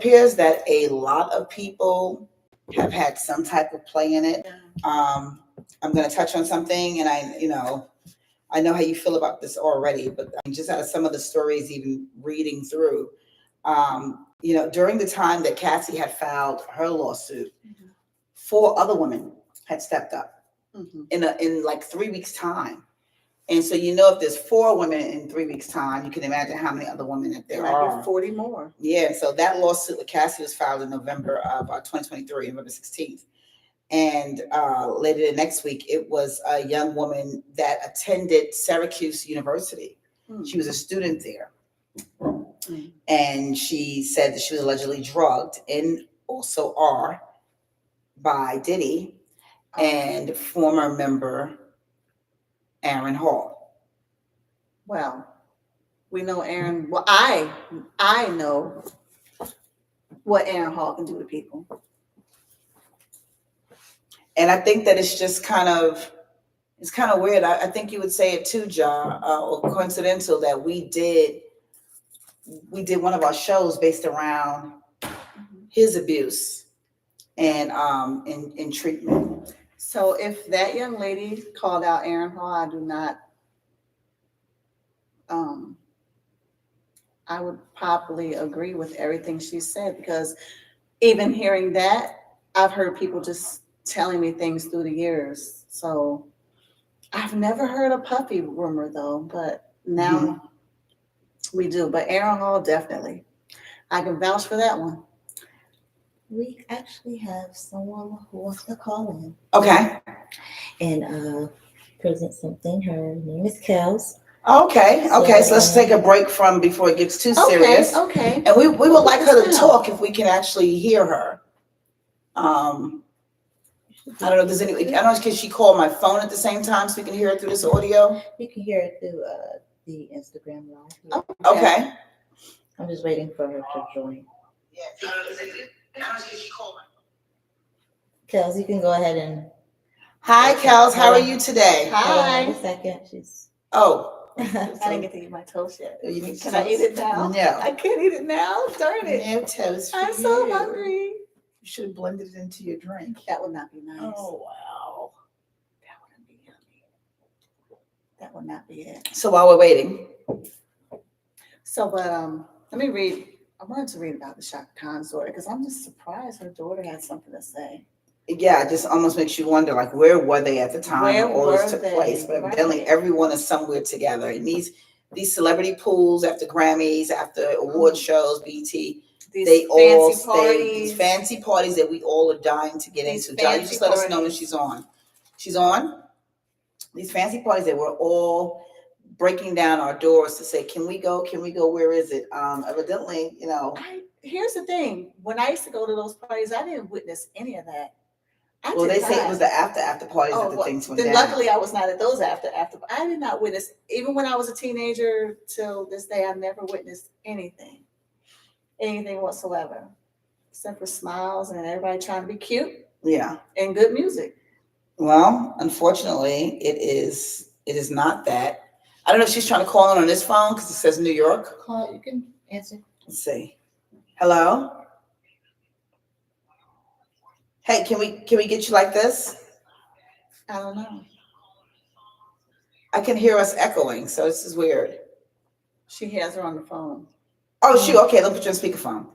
appears that a lot of people have had some type of play in it. I'm going to touch on something, and I know how you feel about this already, but just out of some of the stories, even reading through, during the time that Cassie had filed her lawsuit, 4 other women had stepped up in like 3 weeks' time. And so, if there's 4 women in 3 weeks' time, you can imagine how many other women that there are. 40 more. Yeah. So that lawsuit with Cassie was filed in November of 2023, November 16th. And later the next week, it was a young woman that attended Syracuse University. She was a student there. And she said that she was allegedly drugged and also are by Diddy and former member Aaron Hall. Well, we know Aaron. Well, I know what Aaron Hall can do to people. And I think that it's just kind of weird. I think you would say it too, Ja, or coincidental that we did one of our shows based around his abuse and in treatment. So if that young lady called out Aaron Hall, I do not. I would probably agree with everything she said, because even hearing that, I've heard people just telling me things through the years. So I've never heard a puppy rumor though, but now we do. But Aaron Hall, definitely. I can vouch for that one. We actually have someone who wants to call in. Okay. And present something. Her name is Kels. Okay. So let's take a break from before it gets too serious. Okay. And we would like her to talk if we can actually hear her. I don't know if there's any. I don't know, can she call my phone at the same time so we can hear it through this audio? You can hear it through the Instagram live. Okay. I'm just waiting for her to join. Yeah. I don't know, can she call my Kels, you can go ahead and. Hi, Kels. How are you today? Hi. Wait a second. She's. Oh. I didn't get to eat my toast yet. Can I eat it now? No. I can't eat it now. Darn it. No toast. I'm so hungry. You should have blended it into your drink. That would not be nice. Oh, wow. That wouldn't be yummy. That would not be it. So while we're waiting. So, but let me read. I wanted to read about the Shaka Khan's daughter, because I'm just surprised her daughter had something to say. Yeah, it just almost makes you wonder, like, where were they at the time Where all this took were they? place? But evidently, everyone is somewhere together. And these celebrity pools after Grammys, after award shows, BT, they all stay. These fancy parties that we all are dying to get into. Johnny, just let us know when she's on. She's on? These fancy parties that we're all breaking down our doors to say, can we go? Can we go? Where is it? Evidently, here's the thing. When I used to go to those parties, I didn't witness any of that. Well, they say it was the after parties that the things went down. Luckily, I was not at those after. I did not witness, even when I was a teenager till this day, I never witnessed anything whatsoever, except for smiles and everybody trying to be cute. Yeah. And good music. Well, unfortunately, it is not that. I don't know if she's trying to call in on this phone because it says New York. Call, you can answer. Let's see. Hello? Hey, can we get you like this? I don't know. I can hear us echoing, so this is weird. She has her on the phone. Oh, shoot. Okay, let me put you on speakerphone.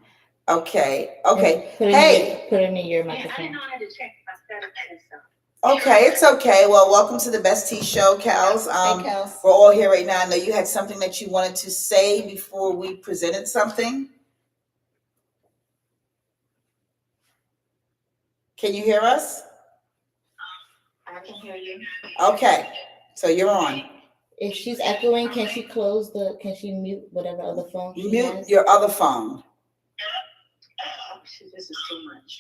Okay. Put it in your microphone. I didn't know how to check my setup and stuff. Okay, it's okay. Well, welcome to the BestTea Show, Kels. Hey, Kels. We're all here right now. I know you had something that you wanted to say before we presented something. Can you hear us? I can hear you. Okay, so you're on. If she's echoing, can she mute whatever other phone she Mute has? your other phone. This is too much.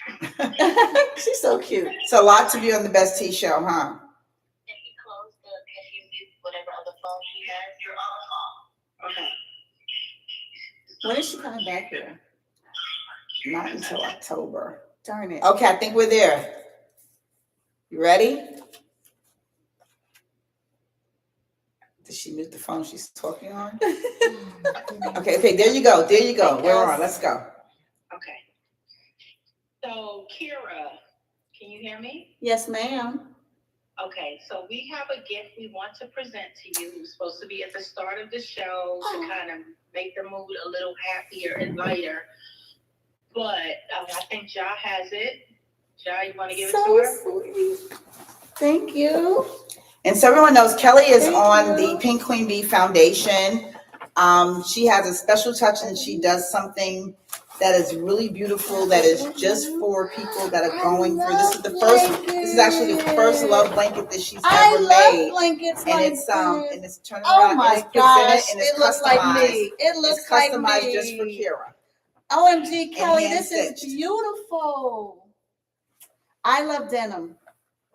She's so cute. It's a lot to be on the BestTea Show, huh? Can you mute whatever other phone she has? Your other phone. Okay. When is she coming back here? Not until October. Darn it. Okay, I think we're there. You ready? Did she mute the phone she's talking on? Okay, there you go. We're on. Let's go. Okay. So, Kira, can you hear me? Yes, ma'am. Okay, so we have a gift we want to present to you. It's supposed to be at the start of the show to kind of make the mood a little happier and lighter. But I think Ja has it. Ja, you want to give it to her? So sweet. Thank you. And so everyone knows Kelly is Thank on you. the Pink Queen Bee Foundation. She has a special touch and she does something that is really beautiful that is just for people that are going through. This is actually the first love blanket that she's ever made. Blankets And like it's this. and it's turned Oh around my and it's presented gosh, and it's it looks like customized. me. It looks It's like customized me. just for Kira. OMG, Kelly, hand this is stitched. beautiful. I love denim.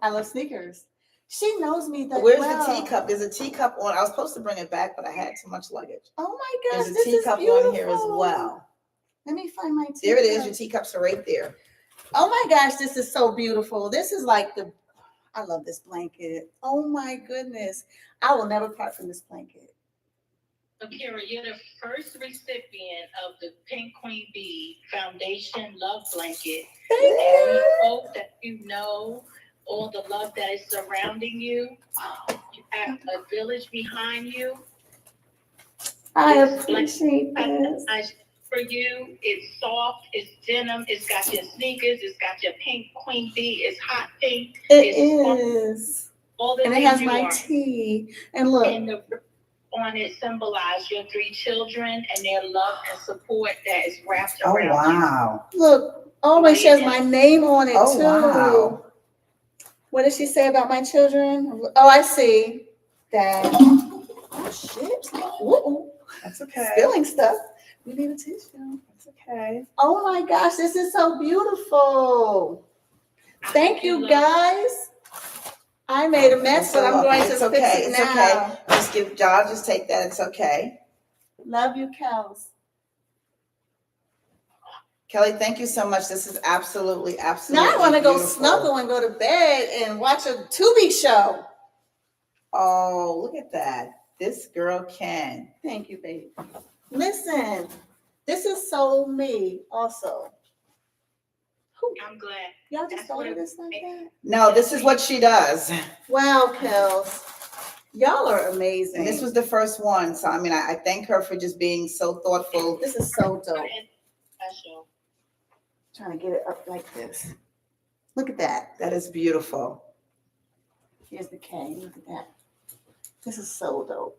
I love sneakers. She knows me that Where's well. the teacup? There's a teacup on. I was supposed to bring it back, but I had too much luggage. Oh my gosh, There's a this is teacup beautiful. on here as well. Let me find my teacup. There it is. Your teacups are right there. Oh my gosh, this is so beautiful. This is like I love this blanket. Oh my goodness. I will never part from this blanket. So, Kira, you're the first recipient of the Pink Queen Bee Foundation Love Blanket. Thank And we you. hope that you know all the love that is surrounding you. You have a village behind you. I This appreciate this. Nice for you. It's soft. It's denim. It's got your sneakers. It's got your Pink Queen Bee. It's hot pink. It It's fun. is. All the And it things has you my are. tea. And look. And on it symbolize your 3 children and their love and support that is wrapped Oh, around wow. Look, always has my name on it Oh, too. wow. What did she say about my children? Oh, I see that. Oh shit! Whoa. That's okay. Spilling stuff. We need a tissue. That's okay. Oh my gosh, this is so beautiful. Thank you guys. I made a mess, but I'm going to It's fix okay. it It's now. okay. Just give John. Just take that. It's okay. Love you, Kels. Kelly, thank you so much. This is absolutely Now beautiful. I want to go snuggle and go to bed and watch a Tubi show. Oh, look at that. This girl can. Thank you, baby. Listen, this is so me also. I'm glad. Y'all just thought of this like that? No, this is what she does. Wow, Kels. Y'all are amazing. And this was the first one. So, I mean, I thank her for just being so thoughtful. This is so dope. Special. Trying to get it up like this. Look at that. That is beautiful. Here's the K. Look at that. This is so dope.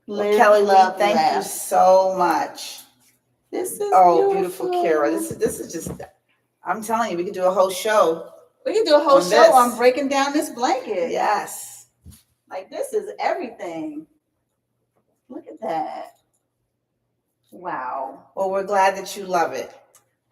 Well, Kelly, love, thank you laugh. so much. This is beautiful Kira. This is just, I'm telling you, we could do a whole show. We can do a whole on show this. on breaking down this blanket. Yes. Like this is everything. Look at that. Wow. Well, we're glad that you love it.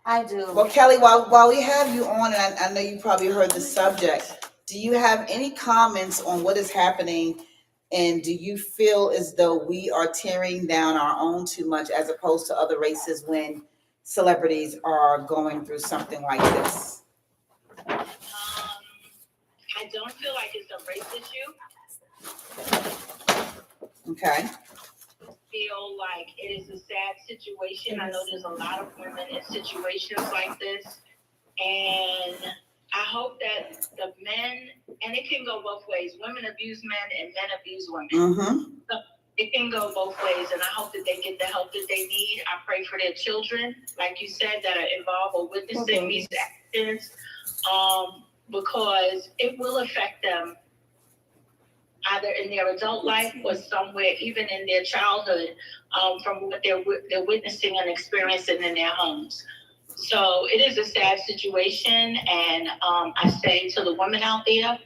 I do. Well, Kelly, while we have you on, and I know you probably heard the subject, do you have any comments on what is happening? And do you feel as though we are tearing down our own too much as opposed to other races when celebrities are going through something like this? I don't feel like it's a race issue. Okay. Feel like it is a sad situation. I know there's a lot of women in situations like this. And I hope that the men, and it can go both ways. Women abuse men and men abuse women. Mm-hmm. So it can go both ways. And I hope that they get the help that they need. I pray for their children, like you said, that are involved or witnessing these accidents, because it will affect them either in their adult life or somewhere, even in their childhood, from what they're witnessing and experiencing in their homes. So it is a sad situation, and I say to the women out there,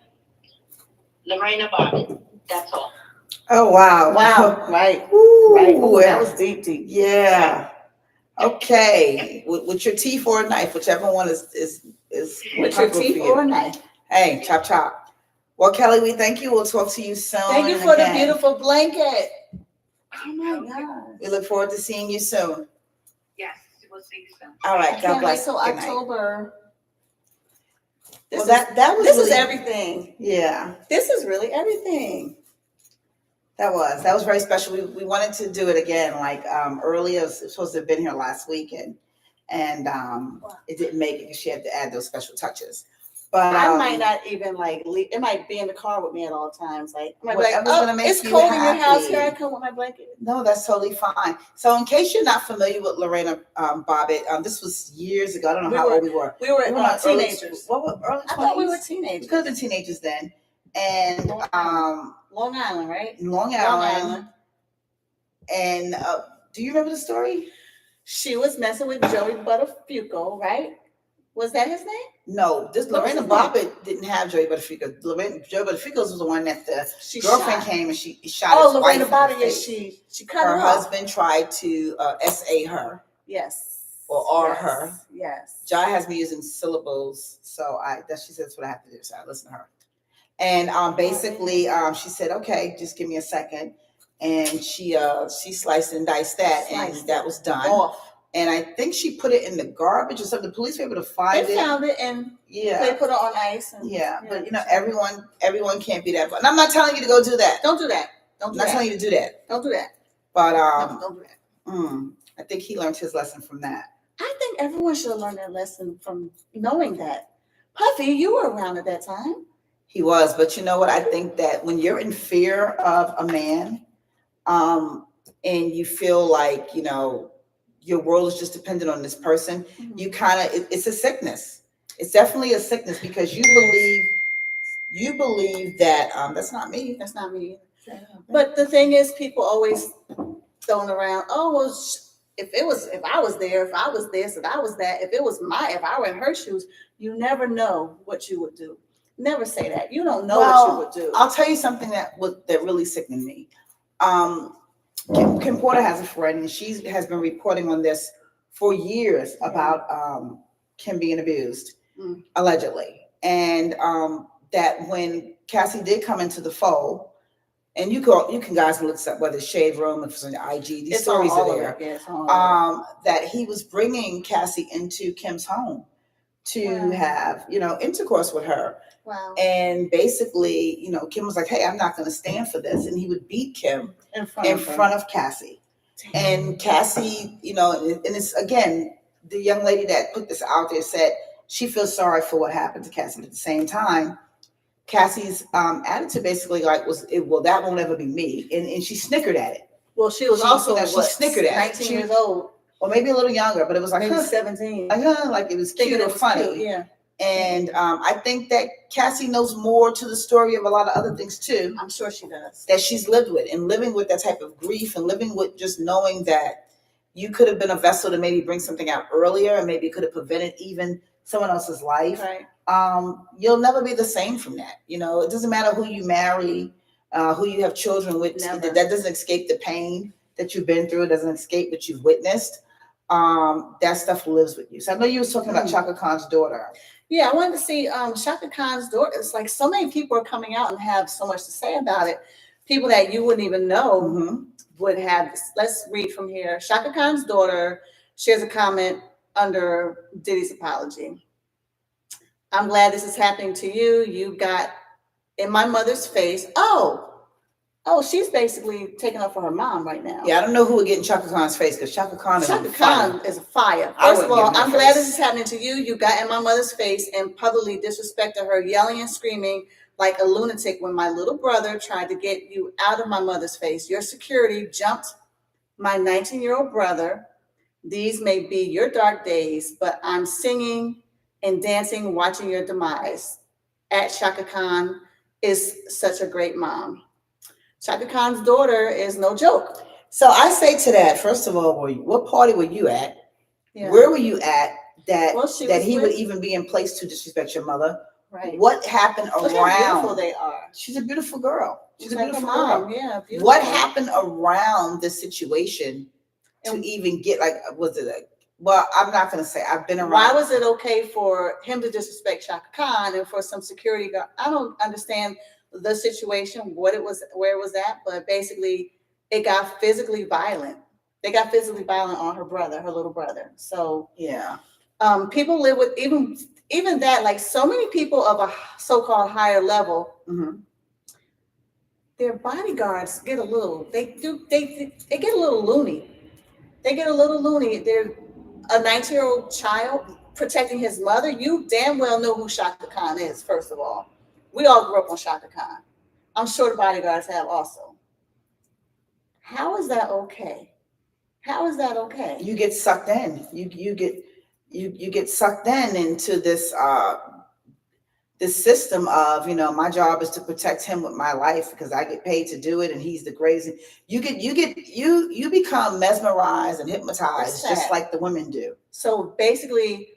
Lorena Bobbitt, that's all. Oh, wow. Wow. Right. Ooh, Right. Ooh, that was deep. Yeah. Okay. With your teeth or a knife, whichever one is With your teeth or a knife. Hey, chop chop. Well, Kelly, we thank you. We'll talk to you soon. Thank you for the beautiful blanket. Oh my God. We look forward to seeing you soon. Yes, we'll see you soon. All right. God Can't wait bless. till Good night. October. Well, that was this really, is everything. Yeah. This is really everything. That was very special. We wanted to do it again, like earlier. It was supposed to have been here last week, and and it didn't make it because she had to add those special touches. But I might not even leave. It might be in the car with me at all times. Like, I might be like, whatever's gonna make it's you cold in your house. happy. Here I come with my blanket. No, that's totally fine. So, in case you're not familiar with Lorena Bobbitt, this was years ago. I don't know how old we were. We were not teenagers. What were early 20s? I thought we were teenagers. We could have been teenagers then. And Long Island, right? Long Island. And do you remember the story? She was messing with Joey Buttafuoco, right? Was that his name? No, this Lorena Bobbitt didn't have Joey Buttafuoco. Joey Buttafuoco was the one that the girlfriend came and she shot his wife. Lorena Bobbitt, she cut her husband tried to SA her. Yes. Or her. Yes. Jai has me using syllables, so she says that's what I have to do. So I listen to her. And basically, she said, "Okay, just give me a second." And she sliced and diced that, and that was done. Off. And I think she put it in the garbage or something. The police were able to find it. They found it, and they put it on ice. And, but everyone can't be that. And I'm not telling you to go do that. Don't do that. I'm not telling you to do that. Don't do that. But don't do that. I think he learned his lesson from that. I think everyone should have learned their lesson from knowing that. Puffy, you were around at that time. He was, but you know what? I think that when you're in fear of a man, and you feel like, your world is just dependent on this person, you it's a sickness. It's definitely a sickness because you believe that that's not me. That's not me. But the thing is, people always throwing around, if I was there, if I was this, if I was that, if I were in her shoes, you never know what you would do. Never say that. You don't know what you would do. I'll tell you something that really sickened me. Kim Porter has a friend, and she has been reporting on this for years about Kim being abused, allegedly. And that when Cassie did come into the fold, and you can guys look up whether it's Shade Room, if it's on the IG, these stories are there. That he was bringing Cassie into Kim's home to have, intercourse with her. Wow. And basically, Kim was like, "Hey, I'm not going to stand for this," and he would beat Kim in front of Cassie. Damn. And Cassie, and it's again, the young lady that put this out there said she feels sorry for what happened to Cassie, but at the same time, Cassie's attitude basically that won't ever be me, and she snickered at it. Well, she was she snickered at 19 years old, or maybe a little younger, but it was like maybe 17. Like it was cute and funny. Cute, yeah. And I think that Cassie knows more to the story of a lot of other things too. I'm sure she does. That she's lived with, and living with that type of grief, and living with just knowing that you could have been a vessel to maybe bring something out earlier, and maybe could have prevented even someone else's life. Right. You'll never be the same from that. It doesn't matter who you marry, who you have children with. Never. That doesn't escape the pain that you've been through. It doesn't escape what you've witnessed. That stuff lives with you. So I know you was talking about Chaka Khan's daughter. Yeah, I wanted to see Chaka Khan's daughter. It's like so many people are coming out and have so much to say about it. People that you wouldn't even know would have this. Let's read from here. Chaka Khan's daughter shares a comment under Diddy's apology. "I'm glad this is happening to you. You got in my mother's face." Oh, she's basically taking up for her mom right now. Yeah, I don't know who would get in Chaka Khan's face because Chaka Khan is Chaka Khan is a fire. First of all, I'm glad this is happening to you. You got in my mother's face and publicly disrespected her, yelling and screaming like a lunatic when my little brother tried to get you out of my mother's face. Your security jumped my 19-year-old brother. These may be your dark days, but I'm singing and dancing, watching your demise. At Chaka Khan is such a great mom. Chaka Khan's daughter is no joke. So I say to that, first of all, what party were you at? Yeah. Where were you at that he would even be in place to disrespect your mother? Right. What happened around? Look how beautiful they are. She's a beautiful girl. She's a beautiful mom. girl. Yeah. Beautiful. What happened around the situation to even get well, I'm not going to say I've been around. Why was it okay for him to disrespect Chaka Khan and for some security guard? I don't understand the situation, where it was at, but basically it got physically violent. They got physically violent on her little brother. So yeah, people live with even that, like so many people of a so-called higher level, their bodyguards get a little, they get a little loony. They get a little loony. a 19-year-old child protecting his mother, you damn well know who Shaka Khan is, first of all. We all grew up on Shaka Khan. I'm sure the bodyguards have also. How is that okay? How is that okay? You get sucked in. You get sucked in into this system of, my job is to protect him with my life because I get paid to do it and he's the greatest. You become mesmerized and hypnotized just like the women do. So basically,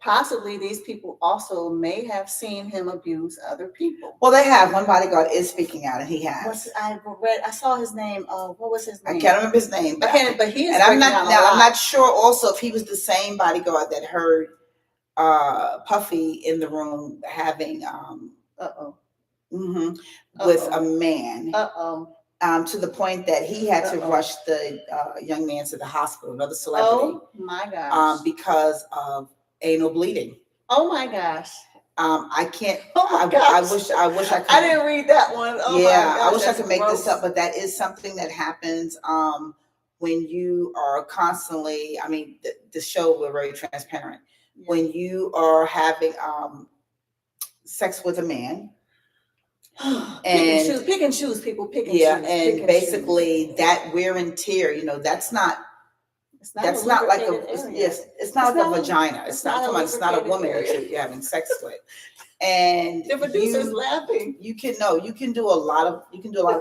possibly these people also may have seen him abuse other people. Well, they have. One bodyguard is speaking out, and he has. I saw his name. What was his name? I can't remember his name. But he is. And I'm not sure also if he was the same bodyguard that heard Puffy in the room having with a man. To the point that he had to rush the young man to the hospital, another celebrity. Oh my gosh. Because of anal bleeding. Oh my gosh. I can't. Oh my gosh. I wish I could. I didn't read that one. Oh yeah, my gosh, I wish I could make this up, but that is something that happens when you are constantly. I mean, the show, we're very transparent. Yeah. When you are having sex with a man. And pick and choose people. Pick and choose. And basically that wear and tear. That's not. That's not like it's not like a vagina. It's not a woman that you're having sex with. And the producer's laughing. You can do a lot of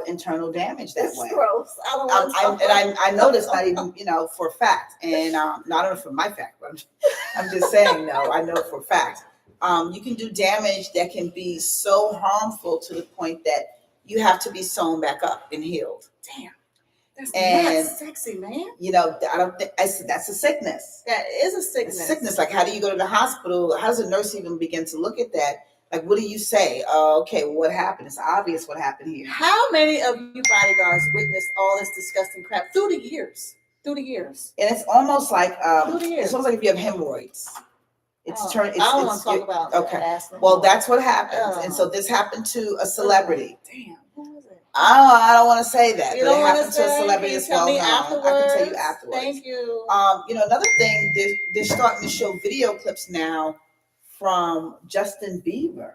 internal damage that way. Gross. I know that's not even for a fact, and not only for my fact, but I'm just saying no. I know for a fact. You can do damage that can be so harmful to the point that you have to be sewn back up and healed. Damn. That's not sexy, man. I don't think that's a sickness. That is a sickness. It's a sickness. Like, how do you go to the hospital? How does a nurse even begin to look at that? Like, what do you say? Okay, well, what happened? It's obvious what happened here. How many of you bodyguards witnessed all this disgusting crap through the years? And it's almost like it's almost like if you have hemorrhoids. I don't want to talk about okay. Well, that's what happens, and so this happened to a celebrity. Damn. I don't want to say that. You don't it want happened to a celebrity as well. I can tell you afterwards. Thank you. Another thing, they're starting to show video clips now from Justin Bieber.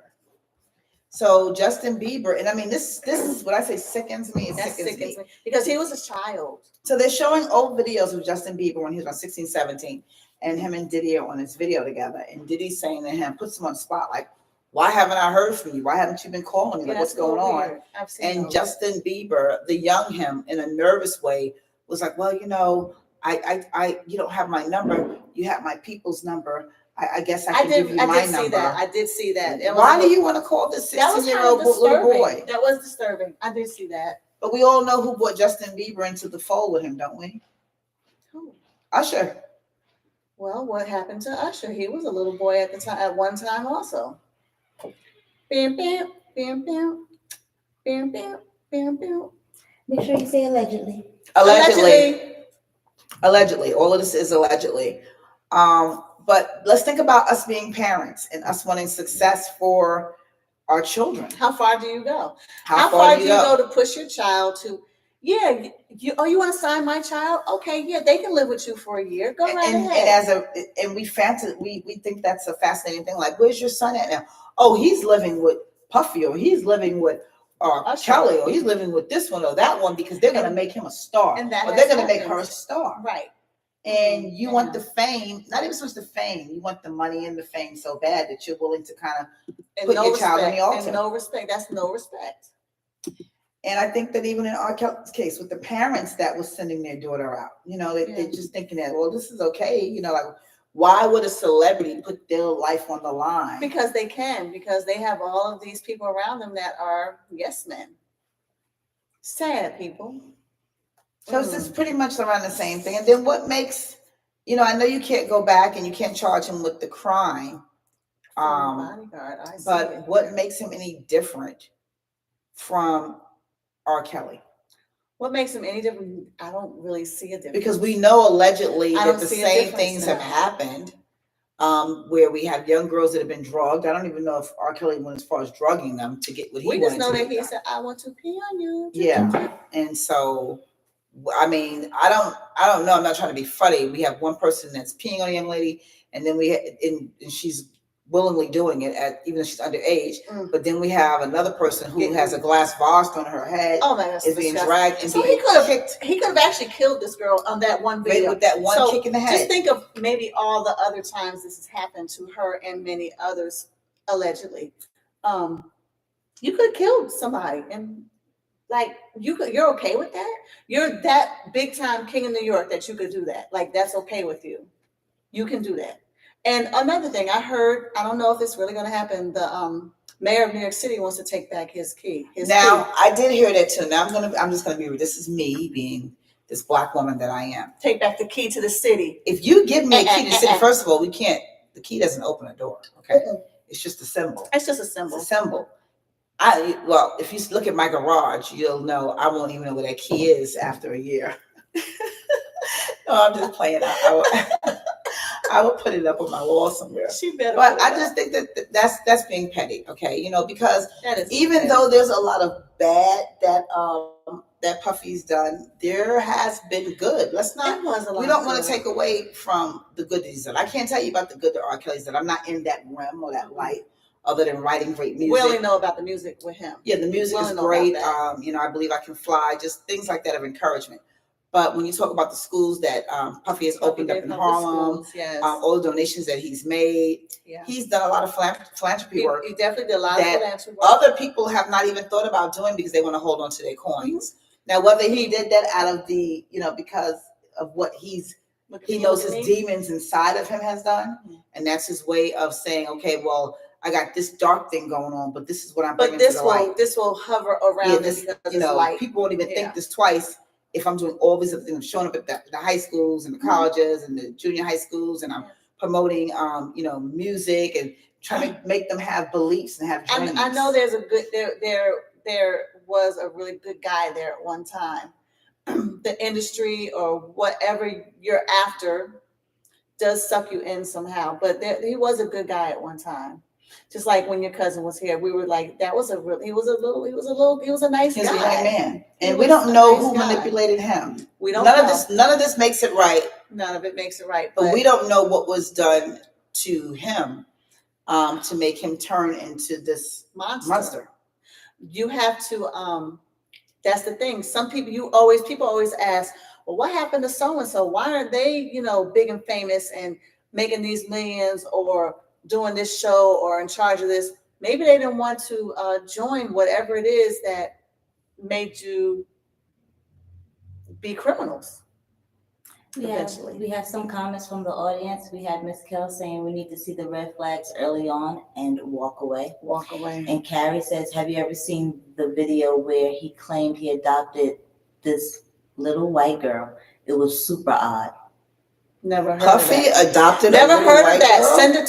So Justin Bieber, and I mean this is what I say sickens me. It sickens me because he was a child. So they're showing old videos of Justin Bieber when he was about 16, 17, and him and Diddy are on this video together. And Diddy's saying to him, puts him on the spot, like, why haven't I heard from you? Why haven't you been calling me? Like, what's going on? And Justin Bieber, the young him, in a nervous way, was like, well, I you don't have my number. You have my people's number. I guess I can give you my number. I did see that. Why do you want to call this 16-year-old little boy? That was disturbing. I did see that. But we all know who brought Justin Bieber into the fold with him, don't we? Who? Usher. Well, what happened to Usher? He was a little boy at one time also. Bam, bam, bam, bam, bam, bam, bam, bam. Make sure you say allegedly. Allegedly. All of this is allegedly. But let's think about us being parents and us wanting success for our children. How far do you go? How far do you go to push your child to? Yeah, you want to sign my child? Okay, yeah, they can live with you for a year. Go right ahead. And we think that's a fascinating thing. Like, where's your son at now? Oh, he's living with Puffy, or he's living with Kelly, or he's living with this one or that one because they're going to make him a star, or they're going to make her a star. Right. And you want the fame, not even so much the fame, you want the money and the fame so bad that you're willing to kind of put your child on the altar. And no respect. That's no respect. And I think that even in our case, with the parents that was sending their daughter out, they're just thinking that, well, this is okay. Like, why would a celebrity put their life on the line? Because they can, because they have all of these people around them that are yes men. Sad people. So it's just pretty much around the same thing. And then what makes, I know you can't go back and you can't charge him with the crime. But what makes him any different from R. Kelly? What makes him any different? I don't really see a difference. Because we know allegedly that the same things have happened where we have young girls that have been drugged. I don't even know if R. Kelly went as far as drugging them to get what he wanted. We just know that he said, I want to pee on you. Yeah. And so I mean, I don't know. I'm not trying to be funny. We have one person that's peeing on a young lady, and then and she's willingly doing it even if she's underage. But then we have another person who has a glass vase thrown in her head. Oh man, that's is being disgusting. dragged and So being he could have actually killed this girl on that one video with that one kick in the head. Just think of maybe all the other times this has happened to her and many others allegedly. You could have killed somebody, and like you're okay with that? You're that big time king in New York that you could do that. Like that's okay with you. You can do that. And another thing I heard, I don't know if it's really going to happen. The mayor of New York City wants to take back his key. I did hear that too. Now I'm just gonna be. This is me being this Black woman that I am. Take back the key to the city. If you give me a key to the city, first of all, we can't. The key doesn't open a door. Okay, it's just a symbol. It's just a symbol. It's a symbol. If you look at my garage, you'll know I won't even know where that key is after a year. No, I'm just playing. I will put it up on my wall somewhere. She better. But I just think that's being petty, okay? Because even though there's a lot of bad that Puffy's done, there has been good. We don't want to take away from the good that he's done. I can't tell you about the good that R. Kelly's done. I'm not in that realm or that light, other than writing great music. We only know about the music with him. Yeah, the music is great. I Believe I Can Fly, just things like that of encouragement. But when you talk about the schools that Puffy has opened up in Harlem, all the donations that he's made, he's done a lot of philanthropy work. He definitely did a lot of philanthropy work. Other people have not even thought about doing because they want to hold on to their coins. Mm-hmm. Now, whether he did that out of the, because of what he knows his demons inside of him has done, and that's his way of saying, okay, well, I got this dark thing going on, but this is what I'm bringing to the light. This will hover around this light. People won't even think this twice. If I'm doing all these other things, I'm showing up at the high schools and the colleges and the junior high schools, and I'm promoting, music and trying to make them have beliefs and have dreams. I know there's there was a really good guy there at one time. The industry or whatever you're after does suck you in somehow, but he was a good guy at one time. Just like when your cousin was here, we were like, he was a nice guy. He was a young man. And we don't know who manipulated him. We don't know. None of this makes it right. None of it makes it right. But we don't know what was done to him to make him turn into this monster. You have to, that's the thing. Some people, people always ask, well, what happened to so-and-so? Why aren't they, big and famous and making these millions or doing this show or in charge of this? Maybe they didn't want to join whatever it is that made you be criminals. We have some comments from the audience. We had Miss Kell saying we need to see the red flags early on and walk away. Walk away. And Carrie says, have you ever seen the video where he claimed he adopted this little white girl? It was super odd. Never heard Puffy of that. Adopted Never a heard of that. Girl? Send it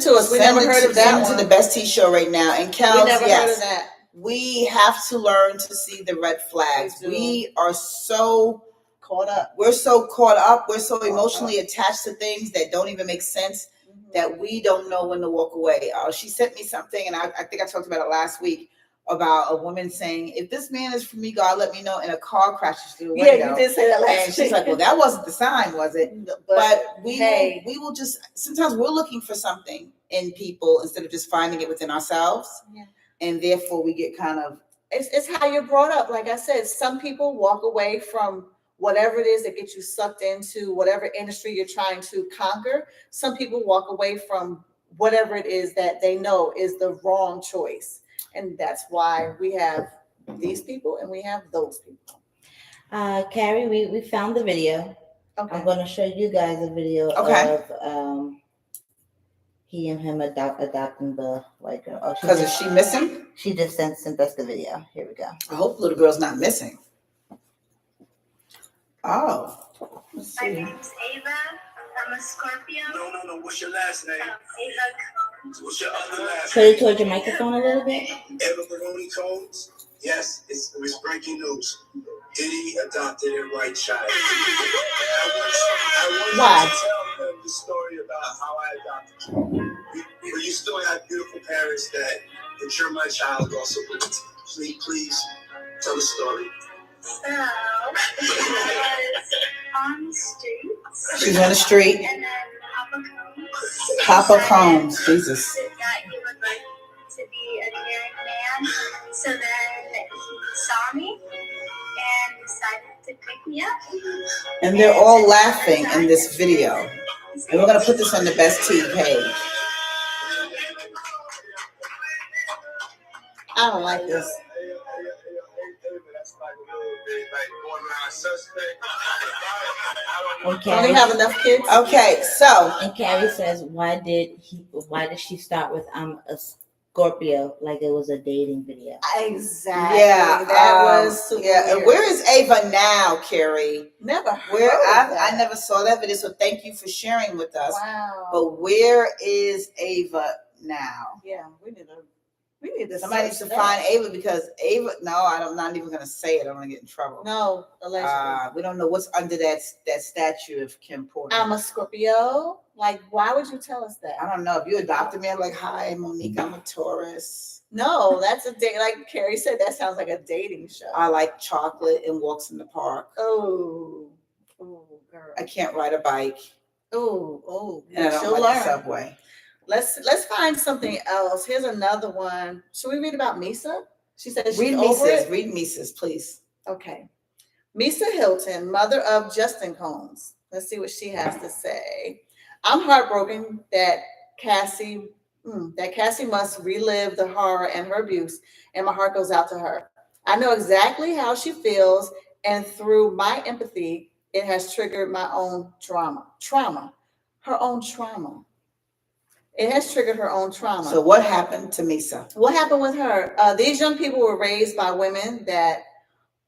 to us. We never heard of that. Send it to the BestTea Show right now. And Cal, we never heard of that. We have to learn to see the red flags. We are so caught up. We're so caught up. We're so emotionally attached to things that don't even make sense that we don't know when to walk away. She sent me something, and I think I talked about it last week, about a woman saying, if this man is for me, God, let me know, and a car crashes through the window. Yeah, you did say that last week. And she's like, well, that wasn't the sign, was it? But we will just, sometimes we're looking for something in people instead of just finding it within ourselves. Yeah. And therefore we get kind of. It's how you're brought up. Like I said, some people walk away from whatever it is that gets you sucked into whatever industry you're trying to conquer. Some people walk away from whatever it is that they know is the wrong choice. And that's why we have these people and we have those people. Carrie, we found the video. Okay. I'm going to show you guys a video of he and him adopting the white girl. Because is she missing? She just sent us the video. Here we go. I hope little girl's not missing. Oh. Let's see. My name's Ava. I'm a Scorpio. No. What's your last name? Ava. What's your other last name? Put it towards your microphone a little bit. Eva Baroni Combs. Yes, it was breaking news. Diddy adopted a white child. I want to tell them the story about how I adopted you. But you still have beautiful parents that you're my child also. Please tell the story. So I was on the street. She's on the street. And then Papa Combs, Jesus. That he would like to be a caring man. So then he saw me and decided to pick me up. And they're all laughing in this video. And we're going to put this on the BestTea page. I don't like this. And Don't they have enough kids? Okay, so. And Carrie says, why did she start with I'm a Scorpio, like it was a dating video? Exactly. Yeah, that was super yeah. weird. Where is Ava now, Carrie? Never heard Where of that. I never saw that video, so thank you for sharing with us. Wow. But where is Ava now? Yeah, we need to Somebody needs to find Ava, because Ava. No, I'm not even going to say it. I don't want to get in trouble. No, allegedly. We don't know what's under that statue of Kim Porter. I'm a Scorpio. Like, why would you tell us that? I don't know. If you adopted me, I'm like, hi, Monique. I'm a Taurus. No, that's a date. Like Carrie said, that sounds like a dating show. I like chocolate and walks in the park. Oh, girl. I can't ride a bike. Oh, And I don't like the subway. Let's find something else. Here's another one. Should we read about Misa? She says she's Read over Mises. it. Read Mises, please. Okay. Misa Hilton, mother of Justin Combs. Let's see what she has to say. I'm heartbroken that Cassie must relive the horror and her abuse, and my heart goes out to her. I know exactly how she feels, and through my empathy, it has triggered my own her own trauma. It has triggered her own trauma. So what happened to Misa? What happened with her? These young people were raised by women that,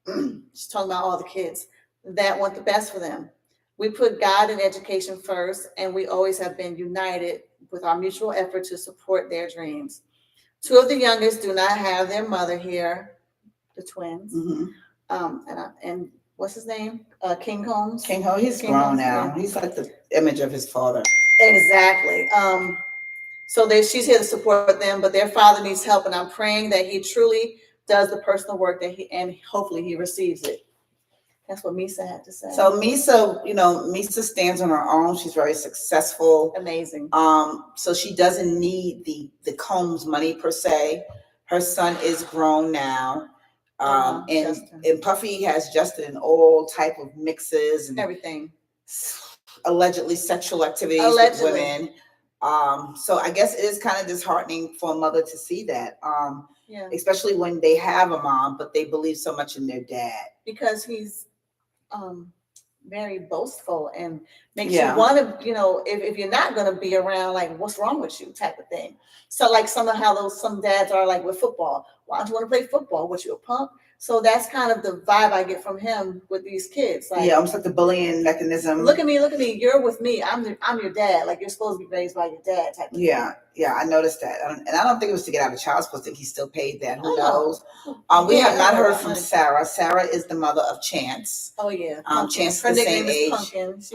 she's talking about all the kids, that want the best for them. We put God and education first, and we always have been united with our mutual effort to support their dreams. Two of the youngest do not have their mother here, the twins. Mm-hmm. And what's his name? King Combs. King Ho, he's grown now. Yeah. He's like the image of his father. Exactly. So she's here to support them, but their father needs help, and I'm praying that he truly does the personal work and hopefully he receives it. That's what Misa had to say. So Misa stands on her own. She's very successful. Amazing. So she doesn't need the Combs money per se. Her son is grown now. And Puffy has Justin in all type of mixes and everything. Allegedly sexual activities with women. So I guess it is kind of disheartening for a mother to see that. Especially when they have a mom, but they believe so much in their dad. Because he's very boastful and makes you want to, if you're not going to be around, like, what's wrong with you type of thing. So like some dads are like with football. Why don't you want to play football? What, you a punk? So that's kind of the vibe I get from him with these kids. Like, almost like the bullying mechanism. Look at me. You're with me. I'm your dad. Like, you're supposed to be raised by your dad type of thing. Yeah, I noticed that. And I don't think it was to get out of child support. I think he still paid that. Who knows? We have not heard from Sarah. Sarah is the mother of Chance. Oh, yeah. Chance is her the same age.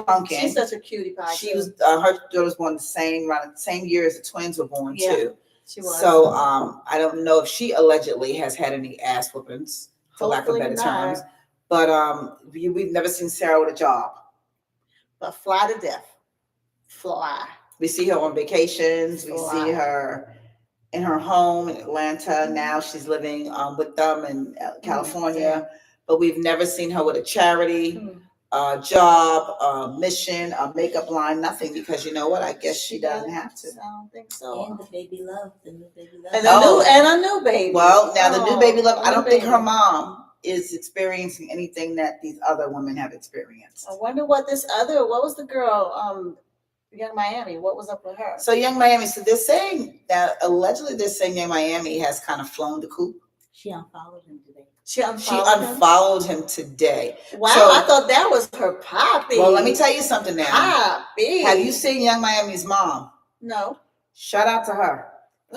Pumpkin. She's such a cutie pie. She was, her daughter was born around the same year as the twins were born, too. She was. So I don't know if she allegedly has had any ass whoopings, for lack of better terms. But we've never seen Sarah with a job. But fly to death. Fly. We see her on vacations. We see her in her home in Atlanta. Now she's living with them in California. But we've never seen her with a charity, job, mission, a makeup line, nothing. Because you know what? I guess she doesn't have to. I don't think so. And the baby love. And a new baby. Well, now the new baby love. I don't think her mom is experiencing anything that these other women have experienced. I wonder what was the girl, Young Miami, what was up with her? So Young Miami, so they're saying that allegedly Young Miami has kind of flown the coop. She unfollowed him today. She unfollowed him today. Wow, so, I thought that was her poppy. Well, let me tell you something now. Poppy. Have you seen Young Miami's mom? No. Shout out to her.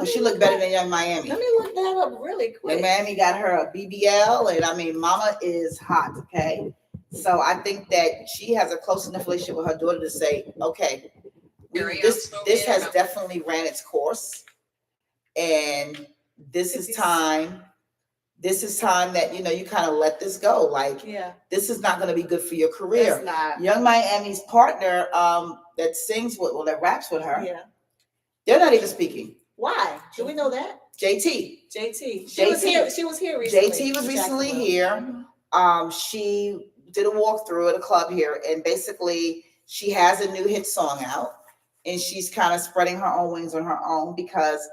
She looked better than Young Miami. Let me look that up really quick. Young Miami got her a BBL, and mama is hot, okay? So I think that she has a close enough relationship with her daughter to say, okay, this has definitely ran its course, and this is time this is time that, you kind of let this go. Like, this is not going to be good for your career. It's not. Young Miami's partner that sings with, that raps with her, they're not even speaking. Why? Do we know that? JT. She was here recently. JT was recently here. She did a walkthrough at a club here, and basically she has a new hit song out, and she's kind of spreading her own wings on her own because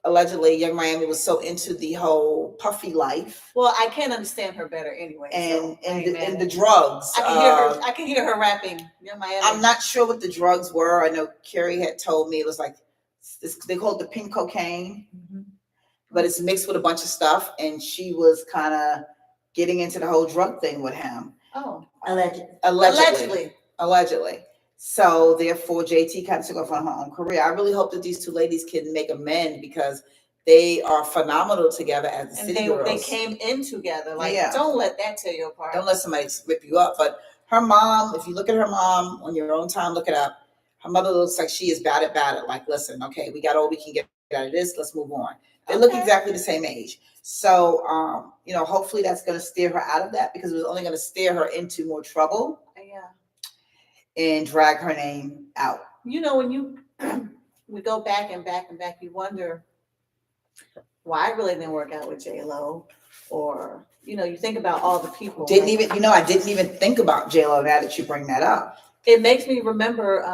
allegedly Young Miami was so into the whole puffy life. Well, I can't understand her better anyway. And the drugs. I can hear her rapping Young Miami. I'm not sure what the drugs were. I know Carrie had told me it was like they call it the pink cocaine, but it's mixed with a bunch of stuff, and she was kind of getting into the whole drug thing with him. Oh, allegedly. So therefore, JT kind of took off on her own career. I really hope that these two ladies can make amends because they are phenomenal together as the City Girls. They came in together. Like, don't let that tear you apart. Don't let somebody rip you up. But her mom, if you look at her mom on your own time, look it up. Her mother looks like she is bad at it. Like, listen, okay, we got all we can get out of this. Let's move on. They look exactly the same age. So, hopefully that's going to steer her out of that because it was only going to steer her into more trouble. And drag her name out. When we go back and back and back, you wonder why it really didn't work out with J-Lo, or you think about all the people. I didn't even think about J-Lo now that you bring that up. It makes me remember.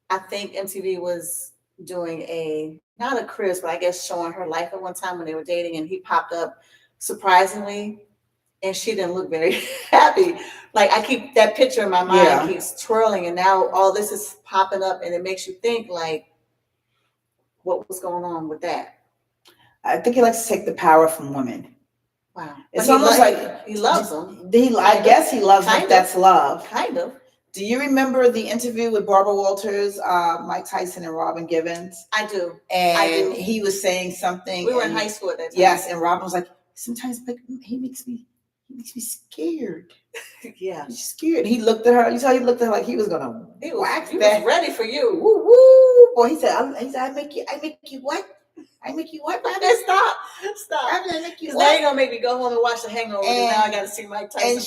I think MTV was doing not a Chris, but I guess showing her life at one time when they were dating, and he popped up surprisingly. And she didn't look very happy. Like, I keep that picture in my mind, keeps twirling, and now all this is popping up, and it makes you think, like, what was going on with that? I think he likes to take the power from women. Wow. It's almost like he loves them. I guess he loves them. That's love. Kind of. Do you remember the interview with Barbara Walters, Mike Tyson, and Robin Givens? I do. And he was saying something. We were in high school at that time. Yes, and Robin was like, sometimes he makes me scared. He's scared. He looked at her. You saw he looked at her like he was gonna whack that. Was ready for you. Woo woo. Boy, he said, I make you what? I make you what? Stop. I make you what? Now you're gonna make me go home and watch The Hangover. And now I gotta see Mike Tyson. And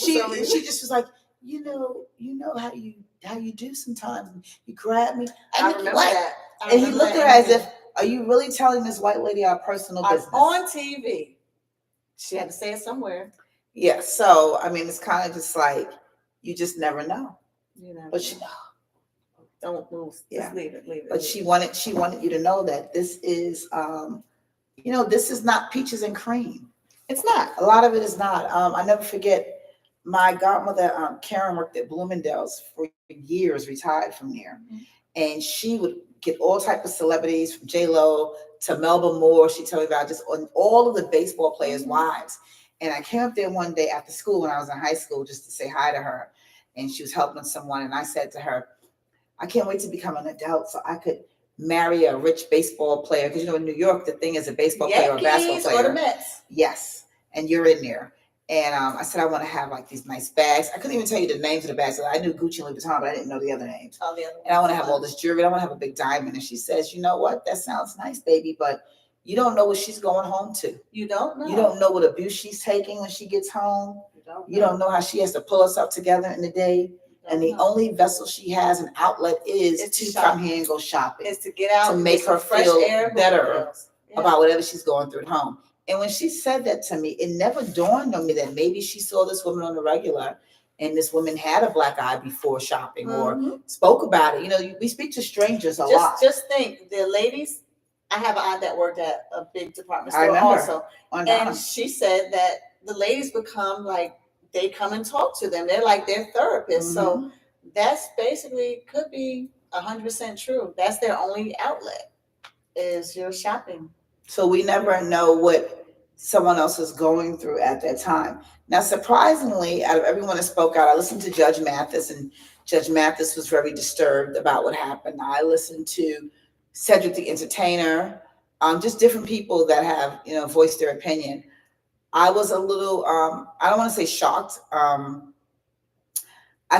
she just was like, you know how you do sometimes. You grab me. I remember that. And he looked at her as if, are you really telling this white lady our personal business? On TV. She had to say it somewhere. Yeah, so I mean, it's kind of just like you just never know. But don't move. Just leave it. But she wanted you to know that this is, this is not peaches and cream. It's not. A lot of it is not. I never forget my godmother, Karen, worked at Bloomingdale's for years, retired from there, and she would get all type of celebrities from J-Lo to Melba Moore. She told me about just on all of the baseball players' wives. And I came up there one day after school when I was in high school just to say hi to her. And she was helping someone. And I said to her, I can't wait to become an adult so I could marry a rich baseball player. Because, in New York, the thing is a baseball player or a basketball player. Or the Mets. Yes. And you're in there. And I said, I want to have like these nice bags. I couldn't even tell you the names of the bags. I knew Gucci and Louis Vuitton, but I didn't know the other names. And I want to have all this jewelry. I want to have a big diamond. And she says, you know what? That sounds nice, baby. But you don't know what she's going home to. You don't know. You don't know what abuse she's taking when she gets home. You don't know how she has to pull herself together in the day. And the only vessel she has, an outlet, is to come here and go shopping. Is to get out to make her feel better about whatever she's going through at home. And when she said that to me, it never dawned on me that maybe she saw this woman on the regular and this woman had a black eye before shopping or spoke about it. We speak to strangers a lot. Just think, the ladies, I have an aunt that worked at a big department store also. And she said that the ladies become like, they come and talk to them. They're like their therapists. So that's basically could be 100% true. That's their only outlet is your shopping. So we never know what someone else is going through at that time. Now, surprisingly, out of everyone that spoke out, I listened to Judge Mathis, and Judge Mathis was very disturbed about what happened. I listened to Cedric the Entertainer, just different people that have, voiced their opinion. I was a little, I don't want to say shocked. I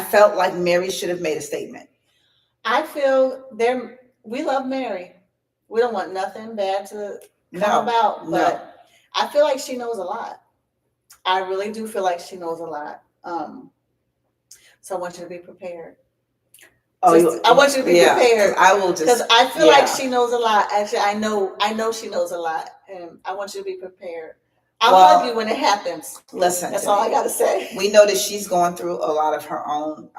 felt like Mary should have made a statement. I feel we love Mary. We don't want nothing bad to come about, but I feel like she knows a lot. I really do feel like she knows a lot. So I want you to be prepared. I want you to be prepared. I will just because I feel like she knows a lot. Actually, I know she knows a lot, and I want you to be prepared. I'll hug you when it happens. Listen, that's all I gotta say. We know that she's going through a lot of her own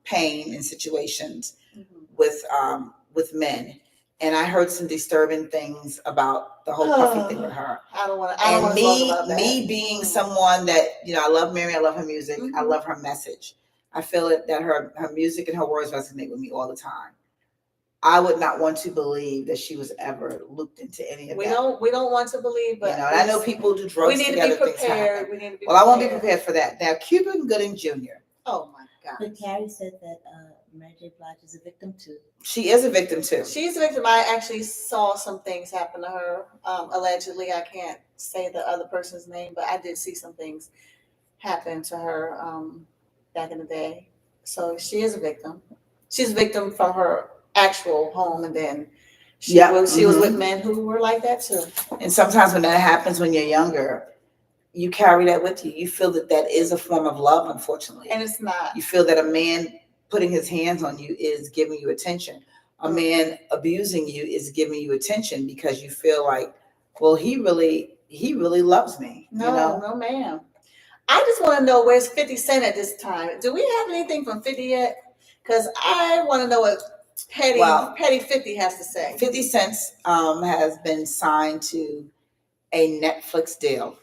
pain and situations with men, and I heard some disturbing things about the whole puffy thing with her. I don't want to talk about that. Me being someone that I love Mary, I love her music, I love her message. I feel that her music and her words resonate with me all the time. I would not want to believe that she was ever looped into any of that. We don't want to believe, but and I know people do drugs. We need together, to be prepared. We need to be I won't be prepared for that. Now, Cuban Gooding Jr. Oh my God. But Carrie said that Mary J. Blige is a victim too. She is a victim too. She's a victim. I actually saw some things happen to her. Allegedly, I can't say the other person's name, but I did see some things happen to her back in the day. So she is a victim. She's a victim from her actual home, and then she was with men who were like that too. And sometimes when that happens when you're younger, you carry that with you. You feel that is a form of love, unfortunately. And it's not. You feel that a man putting his hands on you is giving you attention. A man abusing you is giving you attention because you feel like, well, he really loves me. No, ma'am. I just want to know, where's 50 Cent at this time? Do we have anything from 50 yet? Because I want to know what Petty 50 has to say. 50 Cent has been signed to a Netflix deal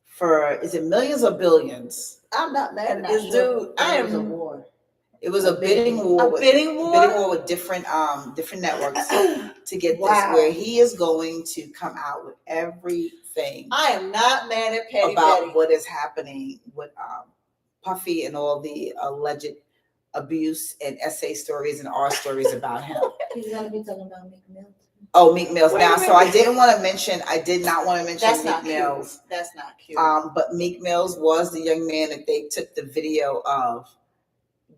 for, is it millions or billions? I'm not mad at this dude. It was a war. It was a bidding war. Bidding war with different networks to get this, where he is going to come out with everything. I am not mad at Petty about what is happening with Puffy and all the alleged abuse and essay stories and R stories about him. He's gonna be talking about Meek Mill. Oh, Meek Mills. Now, so I did not want to mention Meek Mills. That's not cute. But Meek Mills was the young man that they took the video of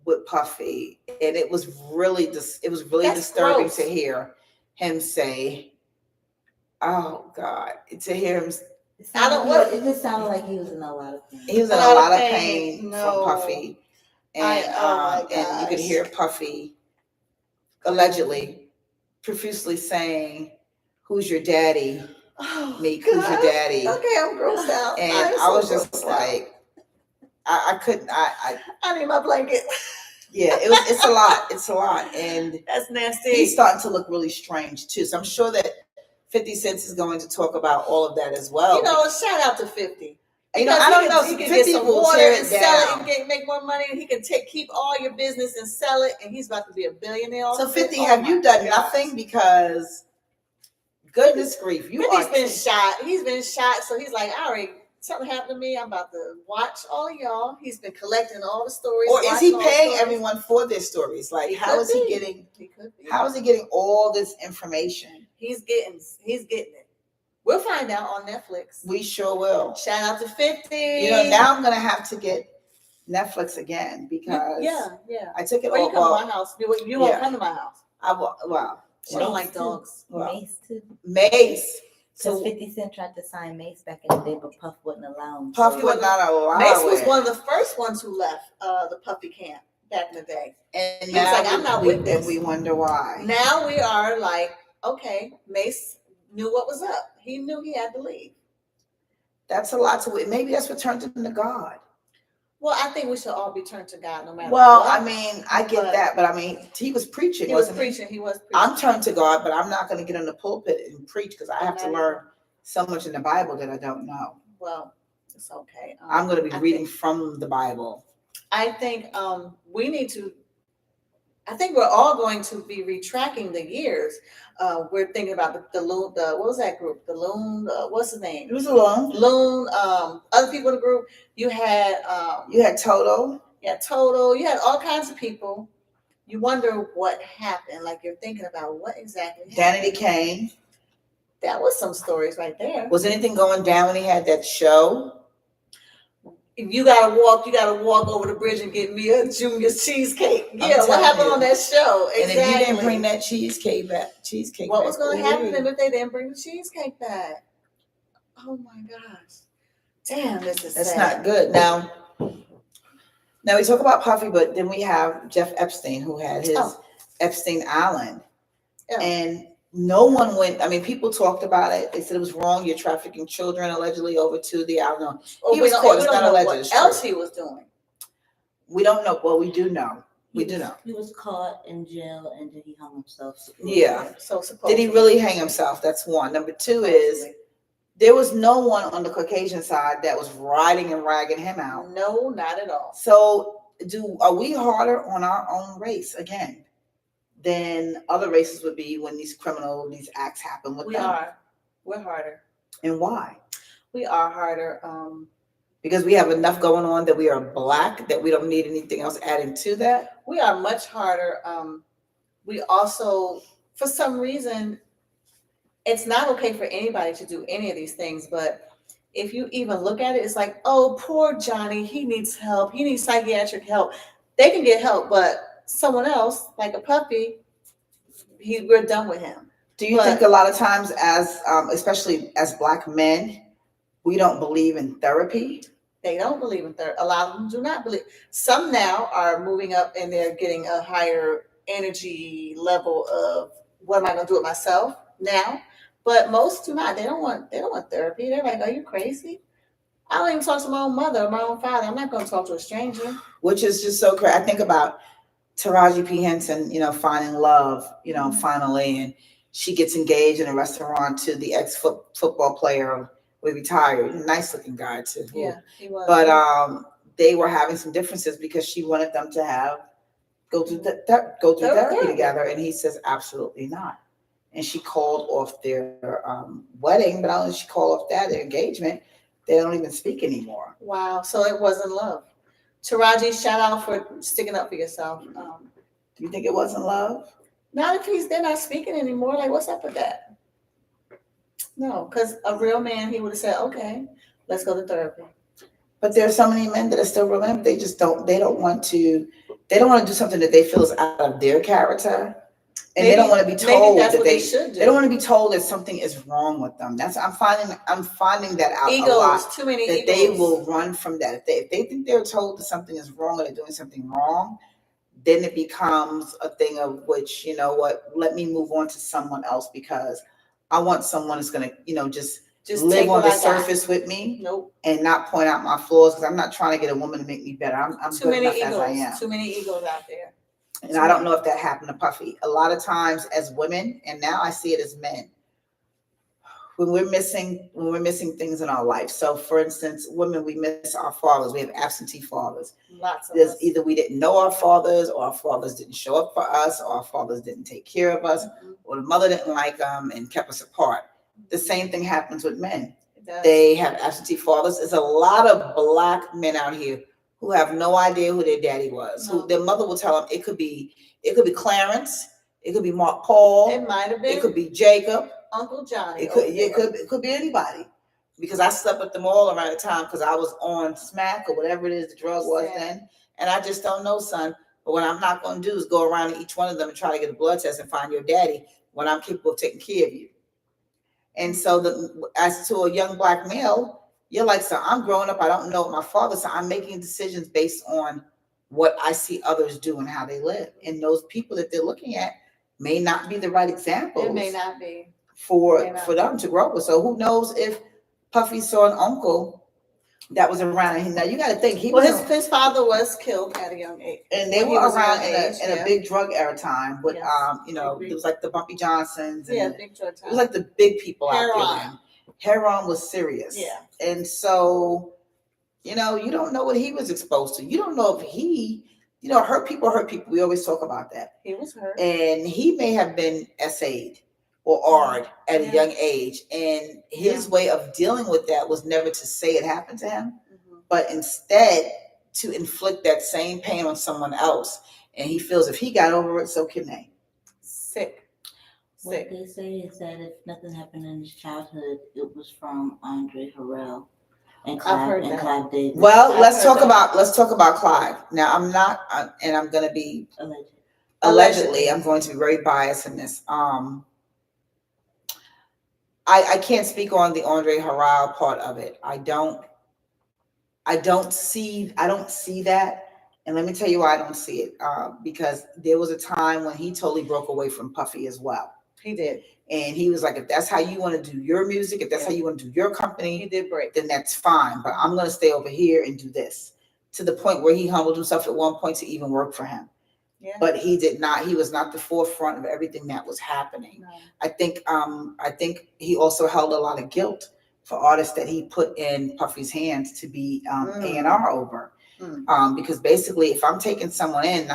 with Puffy, and it was really disturbing gross. to hear him say, "Oh God," to hear him. It just sounded like he was in a lot of pain. He was in a lot of pain from Puffy. And and you could hear Puffy allegedly profusely saying, "Who's your daddy?" Meek, who's your daddy? Okay, I'm grossed out. And I was just like, I couldn't. I need my blanket. Yeah, it's a lot. It's a lot, and that's nasty. He's starting to look really strange too. So I'm sure that 50 Cent is going to talk about all of that as well. Shout out to 50. I don't know. He can get some water and sell it and make more money. And he can keep all your business and sell it. And he's about to be a billionaire. So 50, have you done nothing? Because goodness grief, 50's been shot. He's been shot. So he's like, something happened to me. I'm about to watch all of y'all. He's been collecting all the stories. Or is he paying everyone for their stories? Like, how is he getting? How is he getting all this information? He's getting it. We'll find out on Netflix. We sure will. Shout out to 50. Now I'm gonna have to get Netflix again because I took it. Or you come to my house. You won't come to my house. I will. Well, she don't like dogs. Mace too. Mace. So 50 Cent tried to sign Mace back in the day, but Puff wouldn't allow him. Puff would not allow. Mace was one of the first ones who left the Puffy camp back in the day. And he was like, I'm not with this. And we wonder why. Now we are like, okay, Mace knew what was up. He knew he had to leave. That's a lot to it. Maybe that's what turned him to God. Well, I think we should all be turned to God no matter what. I get that, but he was preaching. He was preaching. I'm turned to God, but I'm not going to get in the pulpit and preach because I have to learn so much in the Bible that I don't know. Well, it's okay. I'm going to be reading from the Bible. I think we're all going to be retracking the years. We're thinking about the Loon. What was that group? The Loon. What's the name? It was a Loon. Loon. Other people in the group. You had Toto. Yeah, Toto. You had all kinds of people. You wonder what happened. Like you're thinking about what exactly happened. Danity Kane. That was some stories right there. Was anything going down when he had that show? If you gotta walk over the bridge and get me a junior cheesecake. Yeah, what happened on that show? Exactly. And if you didn't bring that cheesecake back, what was going to happen to them if they didn't bring the cheesecake back? Oh my gosh. Damn, this is That's sad. not good. Now we talk about Puffy, but then we have Jeff Epstein, who had his Epstein Island. Yeah. And no one went. I mean, people talked about it. They said it was wrong. You're trafficking children allegedly over to the island. He was caught. It's not alleged. What else he was doing? We don't know. Well, we do know. We do know. He was caught in jail and then he hung himself. Yeah. So did he really hang himself? That's one. Number two is there was no one on the Caucasian side that was riding and ragging him out. No, not at all. So are we harder on our own race again than other races would be when these acts happen with them? We are. We're harder. And why? We are harder. Because we have enough going on that we are Black, that we don't need anything else adding to that. We are much harder. We also, for some reason, it's not okay for anybody to do any of these things, but if you even look at it, it's like, oh, poor Johnny, he needs help. He needs psychiatric help. They can get help, but someone else, like a puppy, we're done with him. Do you think a lot of times as, especially as Black men, we don't believe in therapy? They don't believe in therapy. A lot of them do not believe. Some now are moving up and they're getting a higher energy level of what am I going to do with myself now? But most do not. They don't want therapy. They're like, are you crazy? I don't even talk to my own mother or my own father. I'm not going to talk to a stranger. Which is just so crazy. I think about Taraji P. Henson, finding love, finally, and she gets engaged in a restaurant to the ex-football player who retired. Nice looking guy too. Yeah, he was. But they were having some differences because she wanted them to go through therapy together, and he says absolutely not. And she called off their wedding, but not only she called off their engagement, they don't even speak anymore. Wow. So it wasn't love. Taraji, shout out for sticking up for yourself. Do you think it wasn't love? Not if they're not speaking anymore. Like, what's up with that? No, because a real man, he would have said, okay, let's go to therapy. But there are so many men that are still real men. They don't want to do something that they feel is out of their character. And they don't want to be told that they don't want to be told that something is wrong with them. I'm finding that out a lot. Too many that egos. They will run from that. If they think they're told that something is wrong or they're doing something wrong, then it becomes a thing of which, you know what, let me move on to someone else because I want someone that's going to, just live on the surface with me. Nope. And not point out my flaws because I'm not trying to get a woman to make me better. I'm too good many enough egos. as I am. Too many egos out there. And I don't know if that happened to Puffy. A lot of times as women, and now I see it as men, when we're missing things in our life. So for instance, women, we miss our fathers. We have absentee fathers. Lots of us. Either we didn't know our fathers, or our fathers didn't show up for us, or our fathers didn't take care of us, or the mother didn't like them and kept us apart. The same thing happens with men. They have absentee fathers. There's a lot of Black men out here who have no idea who their daddy was. Who their mother will tell them it could be Clarence, it could be Mark Paul, it might have been, it could be Jacob, Uncle Johnny. It could be anybody. Because I slept with them all around the time because I was on smack or whatever it is the drug was then. And I just don't know, son. But what I'm not going to do is go around to each one of them and try to get a blood test and find your daddy when I'm capable of taking care of you. And so as to a young Black male, you're like, so I'm growing up, I don't know my father, so I'm making decisions based on what I see others do and how they live. And those people that they're looking at may not be the right examples. It may not be. For them to grow up with. So who knows if Puffy saw an uncle that was around him. Now you got to think his father was killed at a young age, and they were around in a big drug era time. But it was like the Bumpy Johnsons. And big drug time. It was like the big people Heroin. out there. Heroin was serious. Yeah, and so you don't know what he was exposed to. You don't know if he, hurt people. We always talk about that. He was hurt, and he may have been SA'd. Or AR'd at a young age. And his way of dealing with that was never to say it happened to him, but instead to inflict that same pain on someone else. And he feels if he got over it, so can they. Sick. What they say is that if nothing happened in his childhood, it was from Andre Harrell and Clive Davis. Well, let's talk about Clive. Now I'm not, and I'm going to be allegedly, I'm going to be very biased in this. I can't speak on the Andre Harrell part of it. I don't see that. And let me tell you why I don't see it. Because there was a time when he totally broke away from Puffy as well. He did. And he was like, if that's how you want to do your music, if that's how you want to do your company, he did break. Then that's fine. But I'm going to stay over here and do this. To the point where he humbled himself at one point to even work for him. Yeah. But he was not the forefront of everything that was happening. No. I think he also held a lot of guilt for artists that he put in Puffy's hands to be A&R over. Because basically, if I'm taking someone in,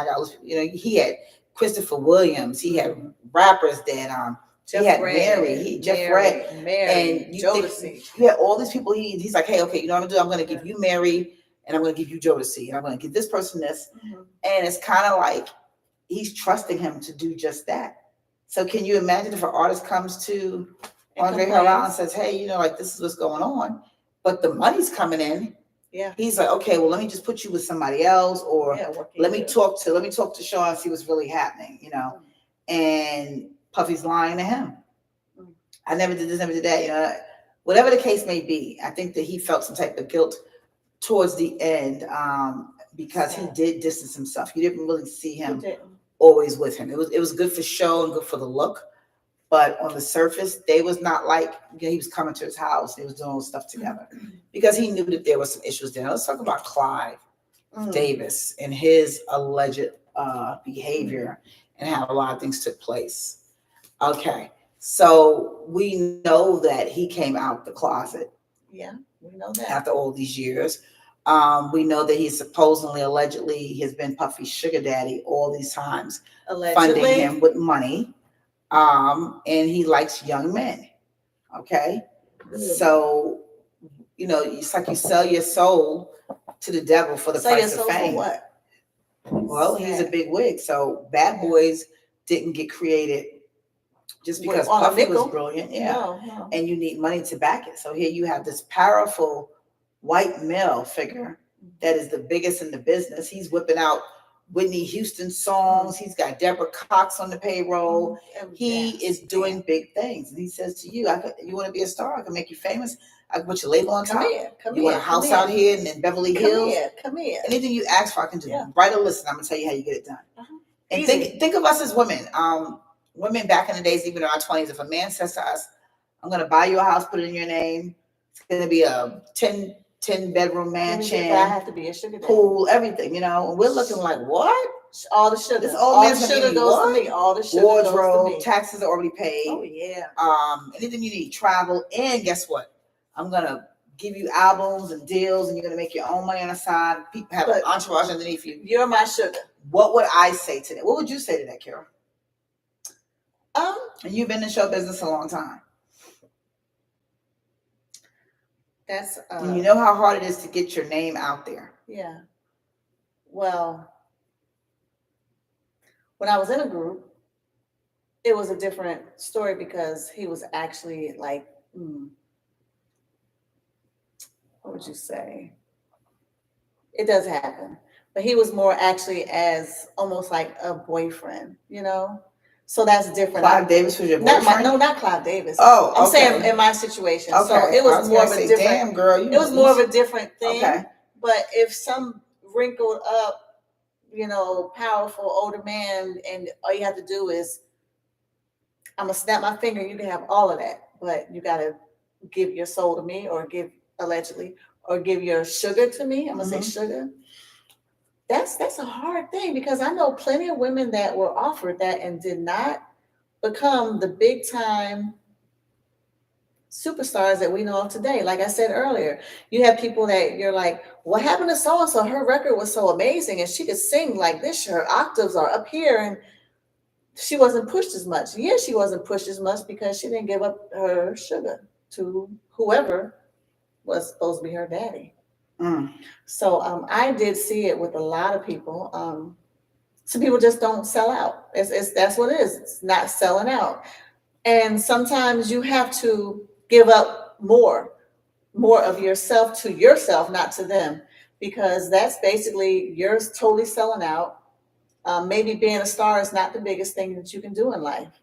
he had Christopher Williams, he had rappers that Jeff Red, and Jodeci. Yeah, all these people. He's like, hey, okay, you know what I'm gonna do? I'm gonna give you Mary, and I'm gonna give you Jodeci, and I'm gonna give this person this, and it's kind of like he's trusting him to do just that. So can you imagine if an artist comes to Andre Harrell and says, hey, this is what's going on, but the money's coming in. Yeah. He's like, okay, well, let me just put you with somebody else, or let me talk to Sean and see what's really happening, And Puffy's lying to him. I never did this, never did that, Whatever the case may be, I think that he felt some type of guilt towards the end, because he did distance himself. You didn't really see him always with him. It was good for show and good for the look. But on the surface, they was not like, he was coming to his house. They was doing all stuff together because he knew that there was some issues there. Let's talk about Clive Davis and his alleged behavior and how a lot of things took place. Okay, so we know that he came out the closet. Yeah, we know that. After all these years. We know that he allegedly has been Puffy's sugar daddy all these times, funding him with money. And he likes young men. Okay. So, it's like you sell your soul to the devil for the price of fame. For what? Well, he's a big wig. So Bad Boys didn't get created just because Puffy was brilliant. Yeah. No. And you need money to back it. So here you have this powerful white male figure that is the biggest in the business. He's whipping out Whitney Houston songs. He's got Deborah Cox on the payroll. He is doing big things. And he says to you, you want to be a star? I can make you famous. I can put your label on top. You want a house out here in Beverly Hills? Come here. Anything you ask for, I can do. Write a list and I'm going to tell you how you get it done. And think of us as women. Women back in the days, even in our 20s, if a man says to us, I'm going to buy you a house, put it in your name. It's going to be a 10-bedroom mansion. I have to be a sugar daddy. Pool, everything, and we're looking like, what? All the sugar. All the sugar goes to me. All the sugar wardrobe, goes to me. Taxes are already paid. Oh yeah. Anything you need, travel, and guess what? I'm gonna give you albums and deals, and you're gonna make your own money on the side. People have an entourage underneath you. You're my sugar. What would I say to that? What would you say to that, Kara? And you've been in show business a long time. That's and you know how hard it is to get your name out there. Yeah. Well, when I was in a group, it was a different story because he was actually like, what would you say? It does happen. But he was more actually as almost like a boyfriend, So that's different. Clive Davis was your boyfriend? Not Clive Davis. Oh, okay. I'm saying in my situation. Okay. So it was more of a different. Damn, girl, it was more of a different thing. Okay. But if some wrinkled up, powerful older man, and all you have to do is, I'm gonna snap my finger. You can have all of that, but you gotta give your soul to me, or give your sugar to me. I'm gonna say sugar. That's a hard thing because I know plenty of women that were offered that and did not become the big time superstars that we know of today. Like I said earlier, you have people that you're like, what happened to so-and-so? Her record was so amazing and she could sing like this. Her octaves are up here and she wasn't pushed as much. Yeah, she wasn't pushed as much because she didn't give up her sugar to whoever was supposed to be her daddy. So I did see it with a lot of people. Some people just don't sell out. That's what it is. It's not selling out. And sometimes you have to give up more of yourself to yourself, not to them, because that's basically you're totally selling out. Maybe being a star is not the biggest thing that you can do in life.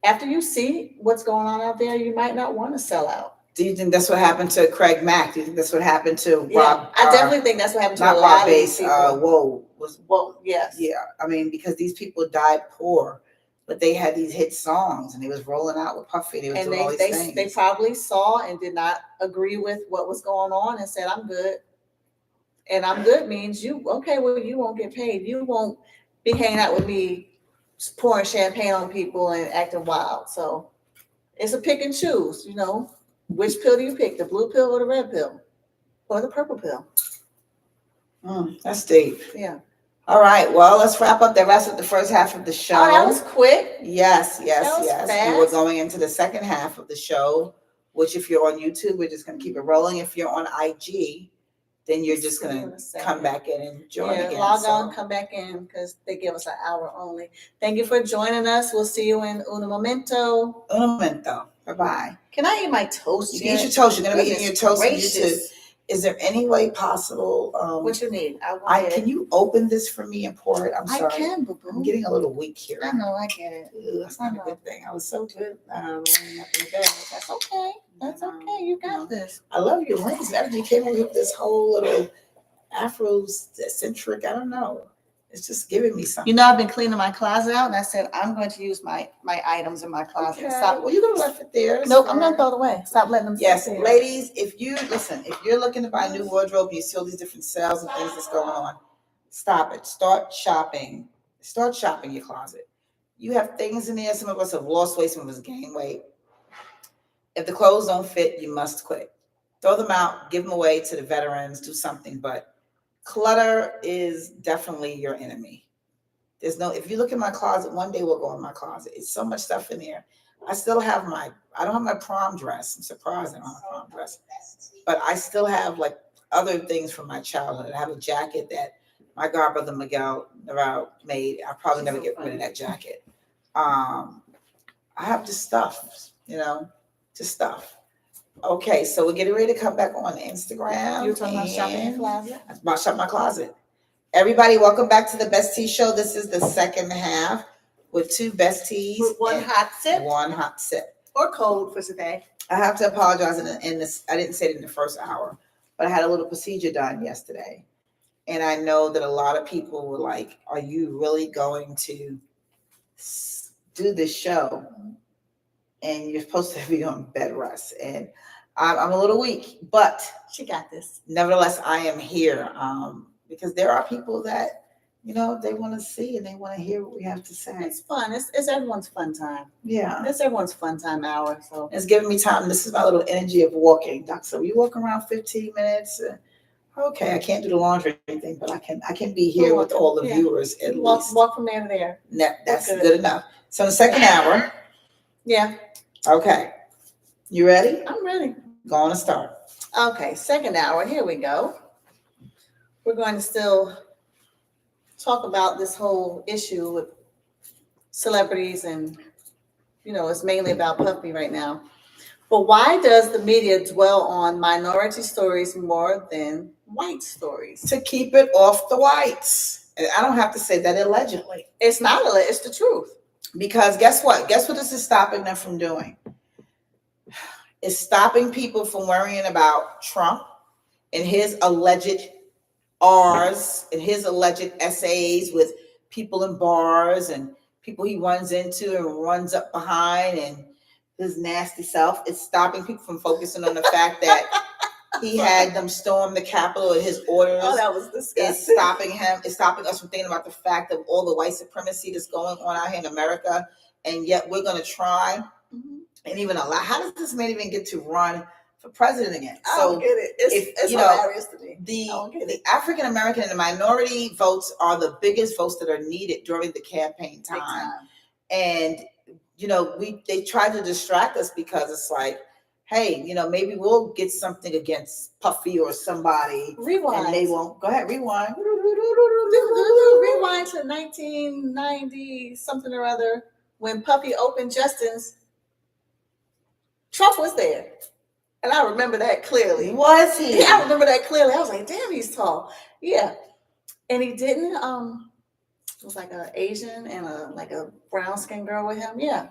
after you see what's going on out there, you might not want to sell out. Do you think that's what happened to Craig Mack? Do you think that's what happened to Yeah, Rob? I definitely think that's what happened to not a lot Rob of these Bass. people. Whoa, was Well, yes. yeah. I mean, because these people died poor, but they had these hit songs, and they was rolling out with Puffy. They was And doing all these things. they probably saw and did not agree with what was going on and said, "I'm good." And I'm good means you okay. Well, you won't get paid. You won't be hanging out with me, pouring champagne on people and acting wild. So it's a pick and choose. You know, which pill do you pick? The blue pill or the red pill, or the purple pill? That's deep. Yeah. All right. Well, let's wrap up the rest of the first half of the show. Oh, that was quick. Yes. That was And fast. we're going into the second half of the show, which if you're on YouTube, we're just going to keep it rolling. If you're on IG, then you're just going to come back in and join again. Log on, come back in because they give us an hour only. Thank you for joining us. We'll see you in un momento. Un momento. Bye-bye. Can I eat my toast? You can eat your toast. You're going to be eating your toast on gracious. YouTube. Is there any way possible? What you need? Can you open this for me and pour it? I'm sorry. I can, boo-boo. I'm getting a little weak here. I know, I get it. Ew, that's not a good thing. I was so good rolling up in the bed. That's okay. That's okay. You got this. I love your rings. Now that you came over with this whole little Afrocentric, I don't know. It's just giving me something. You know, I've been cleaning my closet out, and I said I'm going to use my items in my closet. Okay. Stop. Well, you're gonna left it there. Nope, I'm gonna throw it away. Stop letting them. Yes, ladies, if you're looking to buy a new wardrobe, you see all these different sales and things that's going on. Stop it. Start shopping. Start shopping your closet. You have things in there. Some of us have lost weight. Some of us gained weight. If the clothes don't fit, you must quit. Throw them out. Give them away to the veterans. Do something. But clutter is definitely your enemy. If you look in my closet, one day we'll go in my closet. It's so much stuff in there. I don't have my prom dress. I'm surprised I don't have a prom dress. But I still have like other things from my childhood. I have a jacket that my godbrother Miguel made. I'll probably never get rid of that jacket. I have just stuff, just stuff. Okay, so we're getting ready to come back on Instagram. You're talking about shopping your closet? That's about shopping my closet. Everybody, welcome back to the BestTea Show. This is the second half with two BestTeas. With one hot sip. One hot sip. Or cold for today. I have to apologize in this. I didn't say it in the first hour, but I had a little procedure done yesterday. And I know that a lot of people were like, are you really going to do this show? And you're supposed to be on bed rest. And I'm a little weak, but she got this. Nevertheless, I am here because there are people that, they want to see and they want to hear what we have to say. It's fun. It's everyone's fun time. Yeah. It's everyone's fun time hour. So it's giving me time. This is my little energy of walking. Doc, so we walk around 15 minutes. Okay, I can't do the laundry or anything, but I can be here with all the viewers at least. Walk from there to there. That's good enough. So the second hour. Yeah. Okay. You ready? I'm ready. Going to start. Okay, second hour. Here we go. We're going to still talk about this whole issue with celebrities and, it's mainly about Puffy right now. But why does the media dwell on minority stories more than white stories? To keep it off the whites. And I don't have to say that allegedly. It's not alleged. It's the truth. Because guess what? Guess what this is stopping them from doing? It's stopping people from worrying about Trump and his alleged R's and his alleged essays with people in bars and people he runs into and runs up behind and his nasty self. It's stopping people from focusing on the fact that he had them storm the Capitol at his orders. Oh, that was disgusting. It's stopping him. It's stopping us from thinking about the fact of all the white supremacy that's going on out here in America. And yet we're going to try and even allow. How does this man even get to run for president again? I don't get it. It's hilarious to me. The African American and the minority votes are the biggest votes that are needed during the campaign time. And they try to distract us because it's like, hey, maybe we'll get something against Puffy or somebody. Rewind. And they won't. Go ahead, rewind. Rewind to 1990 something or other when Puffy opened Justin's. Trump was there. And I remember that clearly. Was he? Yeah, I remember that clearly. I was like, damn, he's tall. Yeah. And he didn't, it was like an Asian and a brown skinned girl with him. Yeah.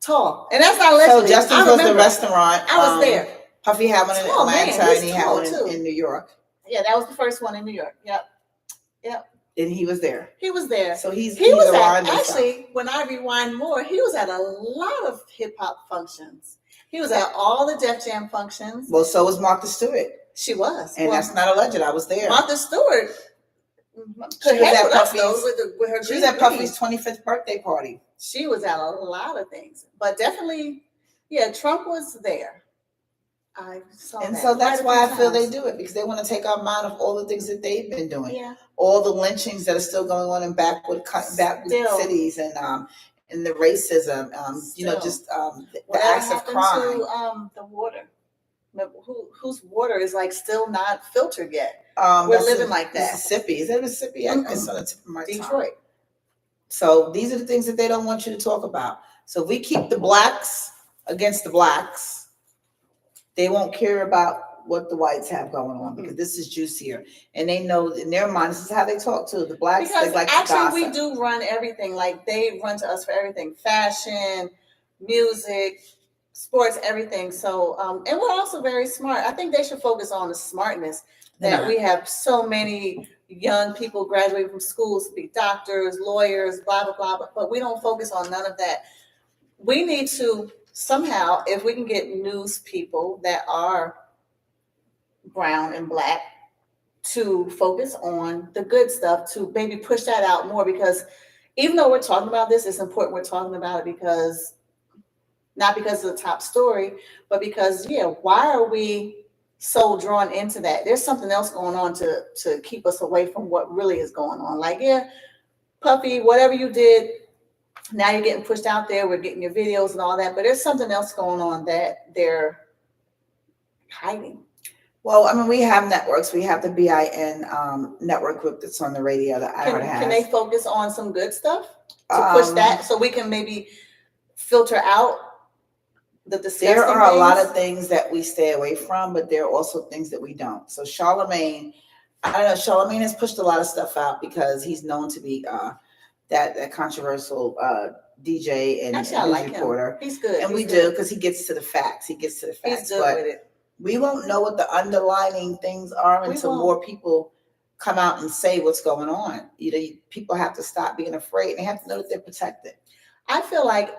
Tall. And that's not So allegedly. Justin's was the restaurant. I was there. Puffy had one in Tall man. Atlanta, and He's he had tall, one too. in New York. Yeah, that was the first one in New York. Yep. And he was there. He was there. So he was around at, actually, when I rewind more, he was at a lot of hip hop functions. He was at all the Def Jam functions. Well, so was Martha Stewart. She was. And that's not alleged. I was there. Martha Stewart. She was at Puffy's. With her she was at Puffy's 25th birthday party. She was at a lot of things. But definitely, yeah, Trump was there. I saw and that. So that's why I feel they do it, because they want to take our mind of all the things that they've been doing. Yeah. All the lynchings that are still going on in backward cities, and the racism, just the acts of crime. To the water? Whose water is like still not filtered yet? We're living like that. Mississippi. Is that Mississippi? It's on the tip of my tongue. Detroit. So these are the things that they don't want you to talk about. So if we keep the blacks against the blacks, they won't care about what the whites have going on, because this is juicier. And they know in their mind, this is how they talk to the blacks. Because they like actually we do run everything. Like they run to us for everything. Fashion, music, sports, everything. So, and we're also very smart. I think they should focus on the smartness that we have so many young people graduating from schools to be doctors, lawyers, blah, blah, blah. But we don't focus on none of that. We need to somehow, if we can get news people that are brown and black to focus on the good stuff, to maybe push that out more, because even though we're talking about this, it's important we're talking about it because, not because of the top story, but because, why are we so drawn into that? There's something else going on to keep us away from what really is going on. Like, Puffy, whatever you did, now you're getting pushed out there. We're getting your videos and all that, but there's something else going on that they're hiding. Well, I mean, we have networks. We have the BIN network group that's on the radio that I has. Can they focus on some good stuff to push that, so we can maybe filter out the disgusting There are things? a lot of things that we stay away from, but there are also things that we don't. So Charlemagne, I don't know, Charlemagne has pushed a lot of stuff out because he's known to be that controversial DJ and actually, I like reporter. Him. He's good. And he's we good. do, because he gets to the facts. He's good with it. We won't know what the underlying things are until more people come out and say what's going on. People have to stop being afraid. They have to know that they're protected. I feel like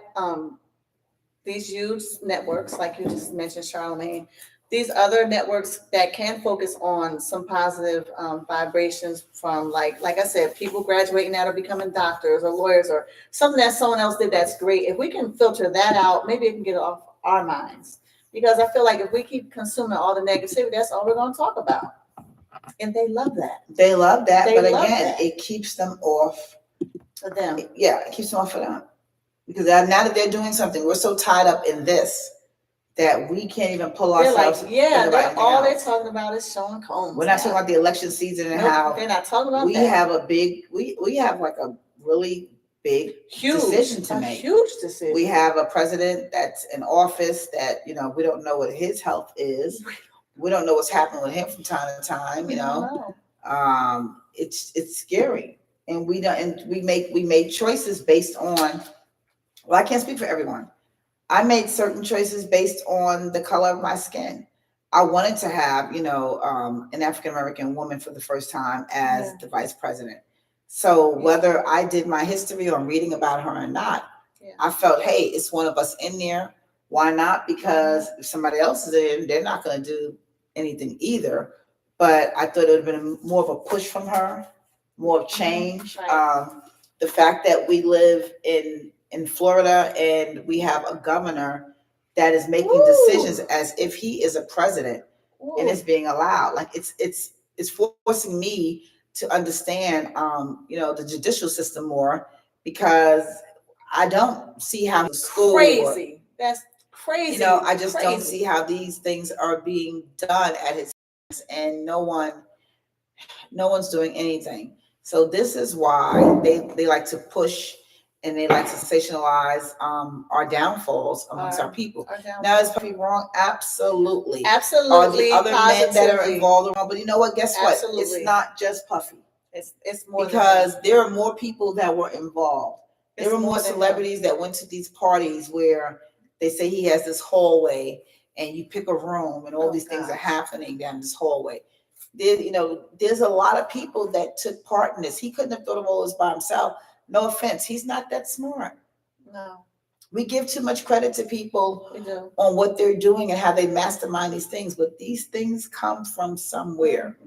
these huge networks, like you just mentioned, Charlemagne, these other networks that can focus on some positive vibrations from, like I said, people graduating out or becoming doctors or lawyers or something that someone else did that's great. If we can filter that out, maybe it can get it off our minds. Because I feel like if we keep consuming all the negativity, that's all we're going to talk about. And they love that. They love that, but again, it keeps them off of them. Yeah, it keeps them off of them. Because now that they're doing something, we're so tied up in this that we can't even pull ourselves. They're talking about is showing combs. We're not talking about the election season and how they're not talking about we have a big, we have like a really big decision to make. Huge decision. We have a president that's in office that, we don't know what his health is. We don't know what's happening with him from time to time, It's scary. And we made choices based on, well, I can't speak for everyone. I made certain choices based on the color of my skin. I wanted to have, an African-American woman for the first time as the vice president. So whether I did my history or reading about her or not, I felt, hey, it's one of us in there. Why not? Because if somebody else is in, they're not going to do anything either. But I thought it would have been more of a push from her, more of change. Right. The fact that we live in Florida and we have a governor that is making decisions as if he is a president and it's being allowed. Like it's forcing me to understand, the judicial system more, because I don't see how school. Crazy. That's crazy. I just don't see how these things are being done at his hands, and no one's doing anything. So this is why they like to push and they like to sensationalize our downfalls amongst our people. Now, is Puffy wrong? Absolutely. Absolutely. Are the other men that are involved wrong? But you know what? Guess what? It's not just Puffy. It's more because there are more people that were involved. There were more celebrities that went to these parties where they say he has this hallway and you pick a room and all these things are happening down this hallway. There's a lot of people that took part in this. He couldn't have thought of all this by himself. No offense. He's not that smart. No. We give too much credit to people on what they're doing and how they mastermind these things, but these things come from somewhere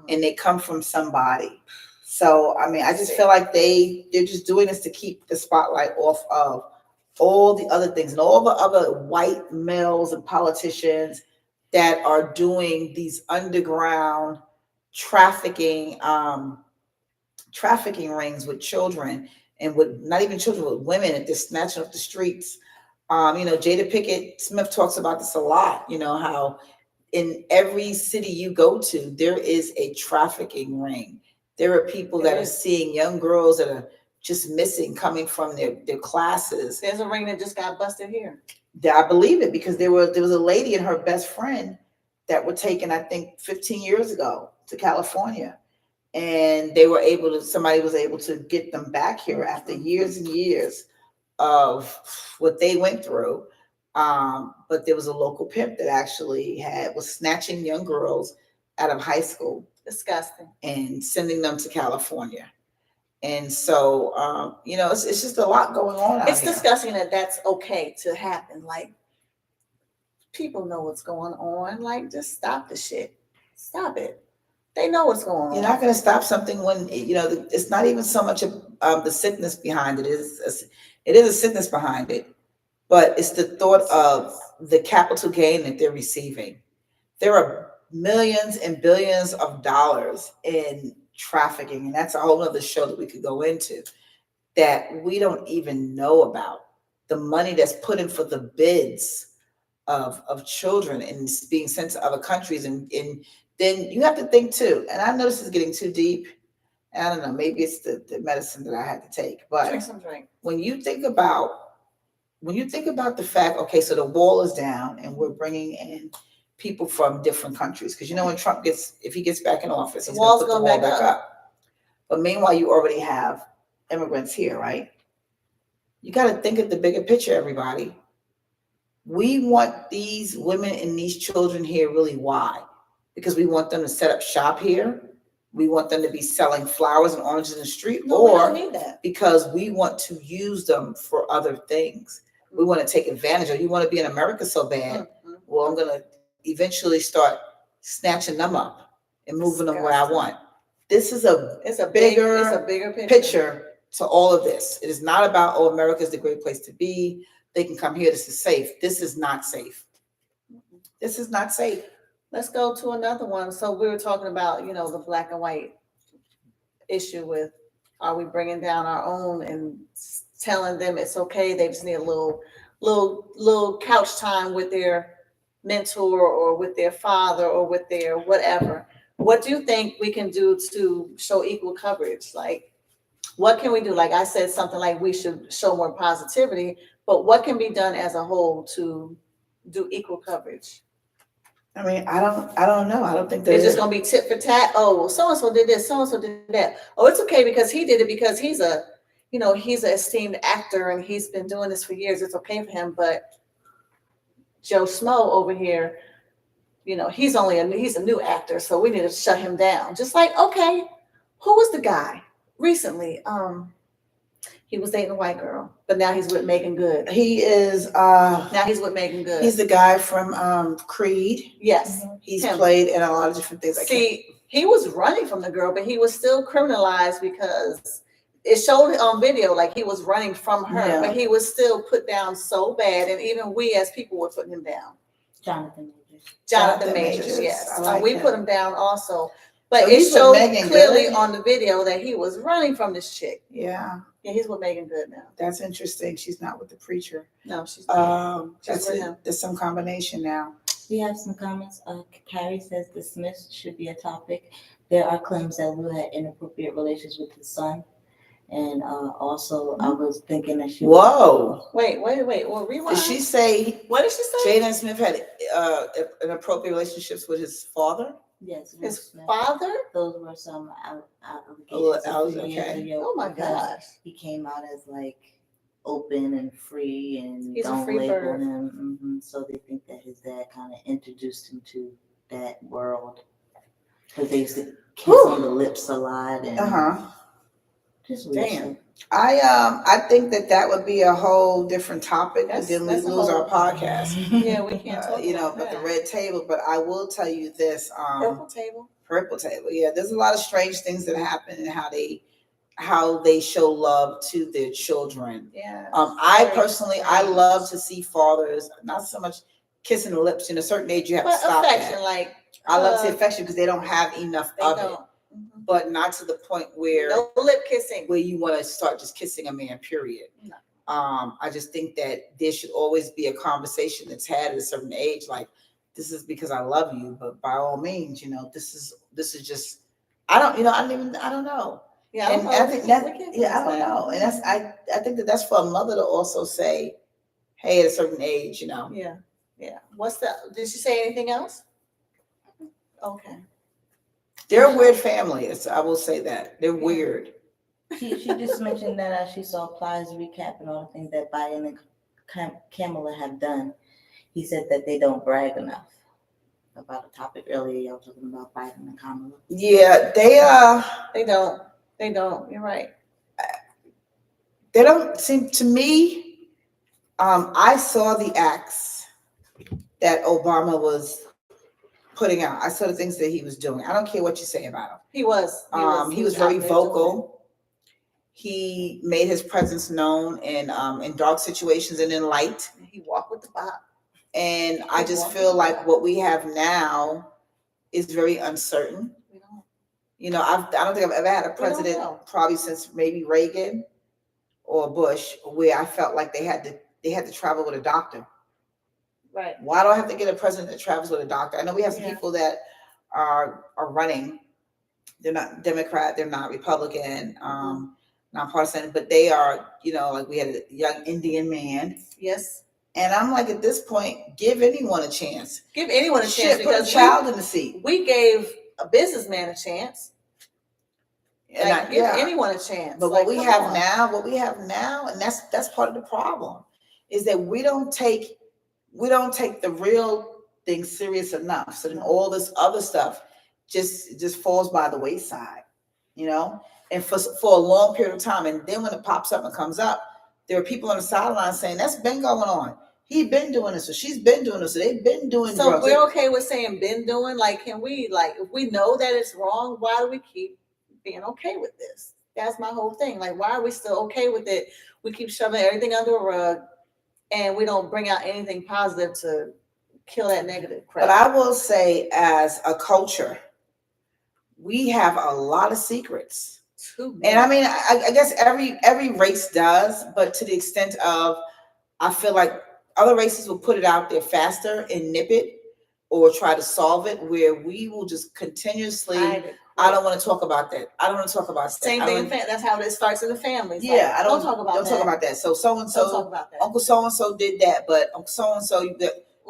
and they come from somebody. So, I mean, I just feel like they're just doing this to keep the spotlight off of all the other things and all the other white males and politicians that are doing these underground trafficking rings with children and with not even children, with women that they're snatching off the streets. Jada Pinkett Smith talks about this a lot, how in every city you go to, there is a trafficking ring. There are people that are seeing young girls that are just missing, coming from their classes. There's a ring that just got busted here. I believe it, because there was a lady and her best friend that were taken, I think, 15 years ago to California. And somebody was able to get them back here after years and years of what they went through. But there was a local pimp that actually was snatching young girls out of high school. Disgusting. And sending them to California. And so, it's just a lot going on out here. It's disgusting that that's okay to happen. Like, people know what's going on. Like, just stop the shit. Stop it. They know what's going on. You're not going to stop something when, it's not even so much of the sickness behind it. It is a sickness behind it, but it's the thought of the capital gain that they're receiving. There are millions and billions of dollars in trafficking, and that's a whole other show that we could go into, that we don't even know about. The money that's put in for the bids of children and being sent to other countries, and then you have to think too, and I know this is getting too deep, I don't know, maybe it's the medicine that I had to take, but drink some drink. When you think about the fact, okay, so the wall is down and we're bringing in people from different countries, because when Trump if he gets back in office, he's going to put the wall back up. But meanwhile, you already have immigrants here, right? You got to think of the bigger picture, everybody. We want these women and these children here, really. Why? Because we want them to set up shop here. We want them to be selling flowers and oranges in the street, or because we want to use them for other things. We want to take advantage of. You want to be in America so bad. Well, I'm going to eventually start snatching them up and moving them where I want. This is a bigger picture to all of this. It is not about, America is the great place to be. They can come here. This is safe. This is not safe. This is not safe. Let's go to another one. So we were talking about, the black and white issue with, are we bringing down our own and telling them it's okay? They just need a little couch time with their mentor or with their father or with their whatever. What do you think we can do to show equal coverage? Like, what can we do? Like I said, something like we should show more positivity, but what can be done as a whole to do equal coverage? I mean, I don't know. I don't think that it's just gonna be tit for tat. Oh, well, so and so did this, so and so did that. Oh, it's okay because he did it because he's an esteemed actor and he's been doing this for years. It's okay for him, but Joe Schmo over here, he's a new actor, so we need to shut him down. Just like, okay, who was the guy recently? He was dating a white girl, but now he's with Megan Good. He is. Now he's with Megan Good. He's the guy from Creed. Yes. He's played in a lot of different things. He was running from the girl, but he was still criminalized because it showed on video like he was running from her, but he was still put down so bad, and even we as people were putting him down. Jonathan Majors, yes. We put him down also. But it showed clearly on the video that he was running from this chick. Yeah. Yeah, he's with Megan Good now. That's interesting. She's not with the preacher. No, she's not. That's it. There's some combination now. We have some comments. Carrie says the Smiths should be a topic. There are claims that Lou had inappropriate relations with his son. And also, I was thinking that she. Whoa! Wait. Well, rewind. Did she say? What did she say? Jaden Smith had inappropriate relationships with his father. Yes, his father. Those were some allegations. Okay. Oh my gosh! He came out as like open and free and He's a don't free label bird. him. So they think that his dad kind of introduced him to that world. Because they used to kiss on the lips a lot and just weird Damn. stuff. I think that would be a whole different topic, but then we That's a lose our whole- podcast. Yeah, we can't talk about But the that. red table. But I will tell you this: Purple table. purple table. Yeah, there's a lot of strange things that happen and how they show love to their children. Yeah. I personally, I love to see fathers not so much kissing the lips. In a certain age, you have to stop affection, that. like I love to see affection because they don't have enough they of don't. it, but not to the point where No lip kissing. where you want to start just kissing a man. Period. No. I just think that there should always be a conversation that's had at a certain age, like, this is because I love you, but by all means, this is just, I don't know. Yeah, And I think that, I don't know. And that's, I think that's for a mother to also say, hey, at a certain age, Yeah. Yeah. What's that? Did she say anything else? Okay. They're a weird family. I will say that. They're weird. She just mentioned that she saw Plies recap and all the things that Biden and Kamala have done. He said that they don't brag enough. About a topic earlier, y'all talking about Biden and Kamala. Yeah, They don't. They don't. You're right. They don't seem to me. I saw the acts that Obama was putting out. I saw the things that he was doing. I don't care what you say about him. He was very vocal. He made his presence known in dark situations and in light. He walked with the bop. And I just feel like what we have now is very uncertain. I don't think I've ever had a president, probably since maybe Reagan or Bush, where I felt like they had to travel with a doctor. Right. Why do I have to get a president that travels with a doctor? I know we have some people that are running. They're not Democrat, they're not Republican, nonpartisan, but they are, like we had a young Indian man. Yes. And I'm like, at this point, give anyone a chance. Give anyone a chance. Put a child in the seat. We gave a businessman a chance. And give anyone a chance. But what we have now, and that's part of the problem, is that we don't take the real thing serious enough. So then all this other stuff just falls by the wayside, and for a long period of time. And then when it pops up and comes up, there are people on the sideline saying that's been going on. He's been doing this, or she's been doing this, or they've been doing. So drugs. we're okay with saying been doing. Like, can we if we know that it's wrong, why do we keep being okay with this? That's my whole thing. Like, why are we still okay with it? We keep shoving everything under a rug, and we don't bring out anything positive to kill that negative crap. But I will say, as a culture, we have a lot of secrets. And I mean, I guess every race does, but to the extent of, I feel like other races will put it out there faster and nip it or try to solve it, where we will just continuously, I don't want to talk about that. I don't want to talk about that. Same thing. That's how it starts in the families. Yeah, I don't talk about that. Don't talk about that. So and so, Uncle so and so did that, but Uncle so and so,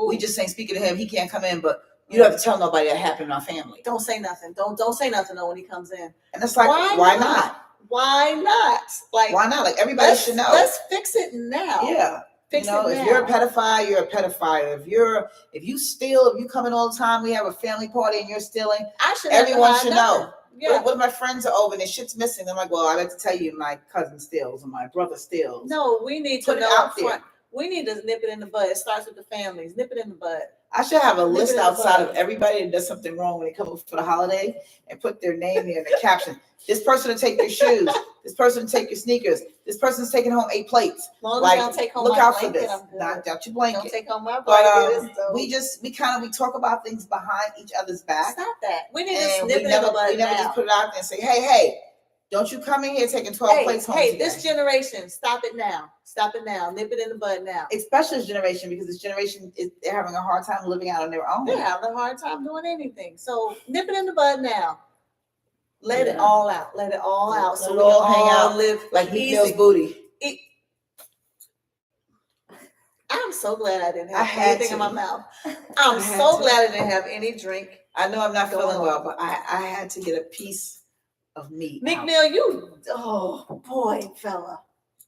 we just ain't speaking to him. He can't come in, but you don't have to tell nobody that happened in our family. Don't say nothing. Don't say nothing when he comes in. And it's like, why not? Why not? Like, why not? Like, everybody should know. Let's fix it now. Yeah. Fix it now. If you're a pedophile, you're a pedophile. If you steal, if you come in all the time, we have a family party and you're stealing, everyone should know. Yeah. What if my friends are over and their shit's missing? I'm like, well, I like to tell you my cousin steals or my brother steals. No, we need to put know it out there. We need to nip it in the bud. It starts with the families. Nip it in the bud. I should have a list outside of everybody that does something wrong when they come up for the holiday and put their name there in the caption. This person will take your shoes. This person will take your sneakers. This person's taking home 8 plates. Like, don't take home look my out blanket, for this. Not out your blanket. Don't take home my blanket. But we talk about things behind each other's back. Stop that. We need to snip it in the bud. We never just put it out there and say, hey, don't you come in here taking 12 plates home today. This generation, stop it now. Stop it now. Nip it in the bud now. Especially this generation, because this generation they're having a hard time living out on their own. They're having a hard time doing anything. So nip it in the bud now. Let it all out. Let it all out. So we all hang out, live like Meek Mill's booty. I'm so glad I didn't have anything in my mouth. I'm so glad I didn't have any drink. I know I'm not feeling well, but I had to get a piece of meat. Meek Mill, you, oh boy, fella.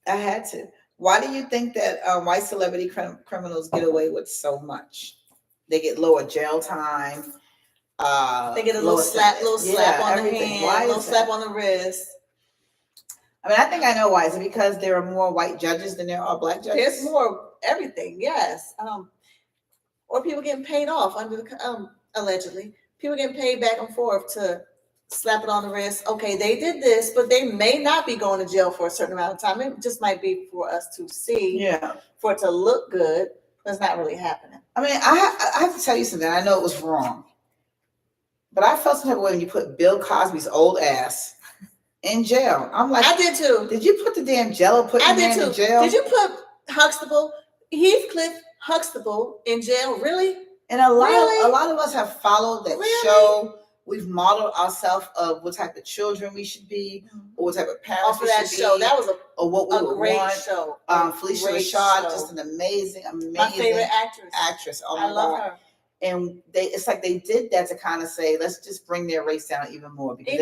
I had to. Why do you think that white celebrity criminals get away with so much? They get lower jail time. They get a little lower slap, sentence. on the everything. hand, Why little is slap that? on the wrist. I mean, I think I know why. Is it because there are more white judges than there are black judges? There's more everything, yes. Or people getting paid off under the allegedly. People getting paid back and forth to slap it on the wrist. Okay, they did this, but they may not be going to jail for a certain amount of time. It just might be for us to see, Yeah. for it to look good, but it's not really happening. I mean, I have to tell you something. I know it was wrong, but I felt some type of way when you put Bill Cosby's old ass in jail. I'm like, I did too. Did you put the damn Jello pudding man in jail? Did you put Heathcliff Huxtable in jail? Really? And a lot of us have followed that show. We've modeled ourselves of what type of children we should be, or what type of parents we should show. be. That was or what we would great want. show. Felicia Rashad, just an amazing my favorite actress. Oh my I love God. her. And it's like they did that to kind of say, let's just bring their race down even more because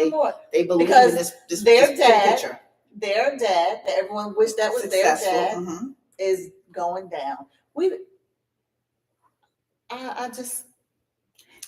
they believe because in this picture. Their dad, that everyone wished that was successful. Their dad, is going down.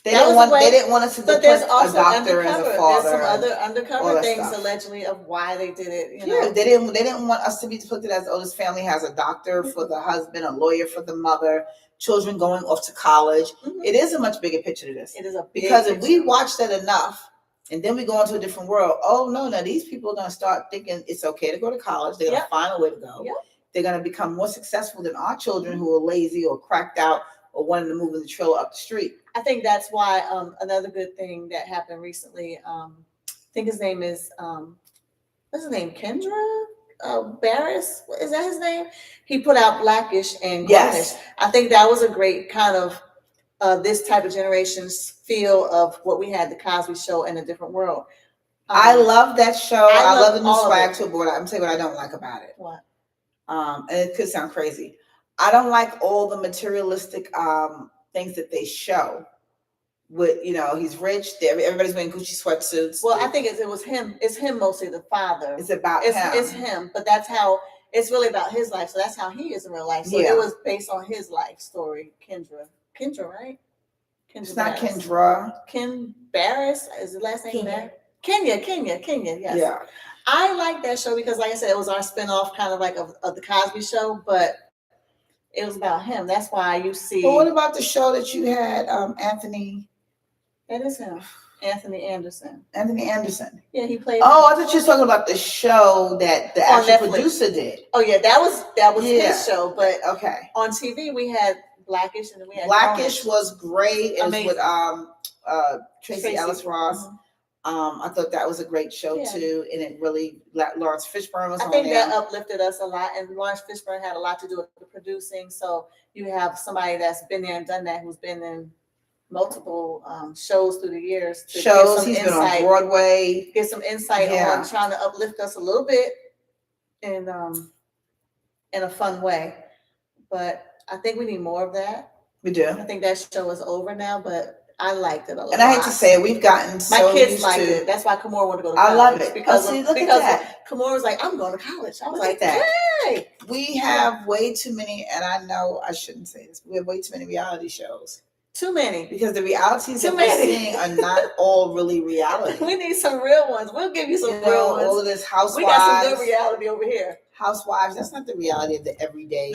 They didn't want us to but there's also a doctor as a father. There's some other undercover things allegedly of why they did it. You know? They didn't want us to be depicted as, oh, this family has a doctor for the husband, a lawyer for the mother, children going off to college. It is a much bigger picture to this. It is a big because picture. If we watch that enough and then we go into a different world, oh no, these people are gonna start thinking it's okay to go to college. They're gonna find a way to go. They're gonna become more successful than our children who are lazy or cracked out or wanting to move in the trailer up the street. I think that's why another good thing that happened recently. I think his name is what's his name? Kendra Barris. Is that his name? He put out Blackish and Grownish. I think that was a great kind of this type of generation's feel of what we had the Cosby Show in a different world. I love that show. I love the new swag to it, but I'm telling you what I don't like about it. What? And it could sound crazy. I don't like all the materialistic things that they show. With he's rich. Everybody's wearing Gucci sweatsuits. Well, I think it was him. It's him mostly. The father. It's about him. It's him. But that's how it's really about his life. So that's how he is in real life. So it was based on his life story. Kendra, right? Kendra. It's not Kendra. Ken Barris is the last name. Kenya. Yes. Yeah. I like that show because, like I said, it was our spinoff, kind of like of the Cosby Show, but it was about him. That's why you see. But what about the show that you had, Anthony? That is him, Anthony Anderson. Yeah, he played. Oh, I thought you were talking about the show that the actual producer did. Oh yeah, that was his show. But okay, on TV we had Blackish, and then we had Blackish was great. It was with Tracy Ellis Ross. I thought that was a great show too, and it really Lawrence Fishburne was on there. I think that uplifted us a lot, and Lawrence Fishburne had a lot to do with the producing. So you have somebody that's been there and done that, who's been in multiple shows through the years. He's been on Broadway. Get some insight on trying to uplift us a little bit in a fun way. But I think we need more of that. We do. I think that show is over now, but I liked it a lot. And I hate to say it, we've gotten my kids liked it. That's why Kamora wanted to go to college. I love it because look at that. Kamora was like, I'm going to college. I was look like, that. Hey. We have way too many, and I know I shouldn't say this. We have way too many reality shows. Too many. Because the realities that we're seeing are not all really reality. We need some real ones. We'll give you some real ones. All of this Housewives. We got some good reality over here. Housewives, that's not the reality of the everyday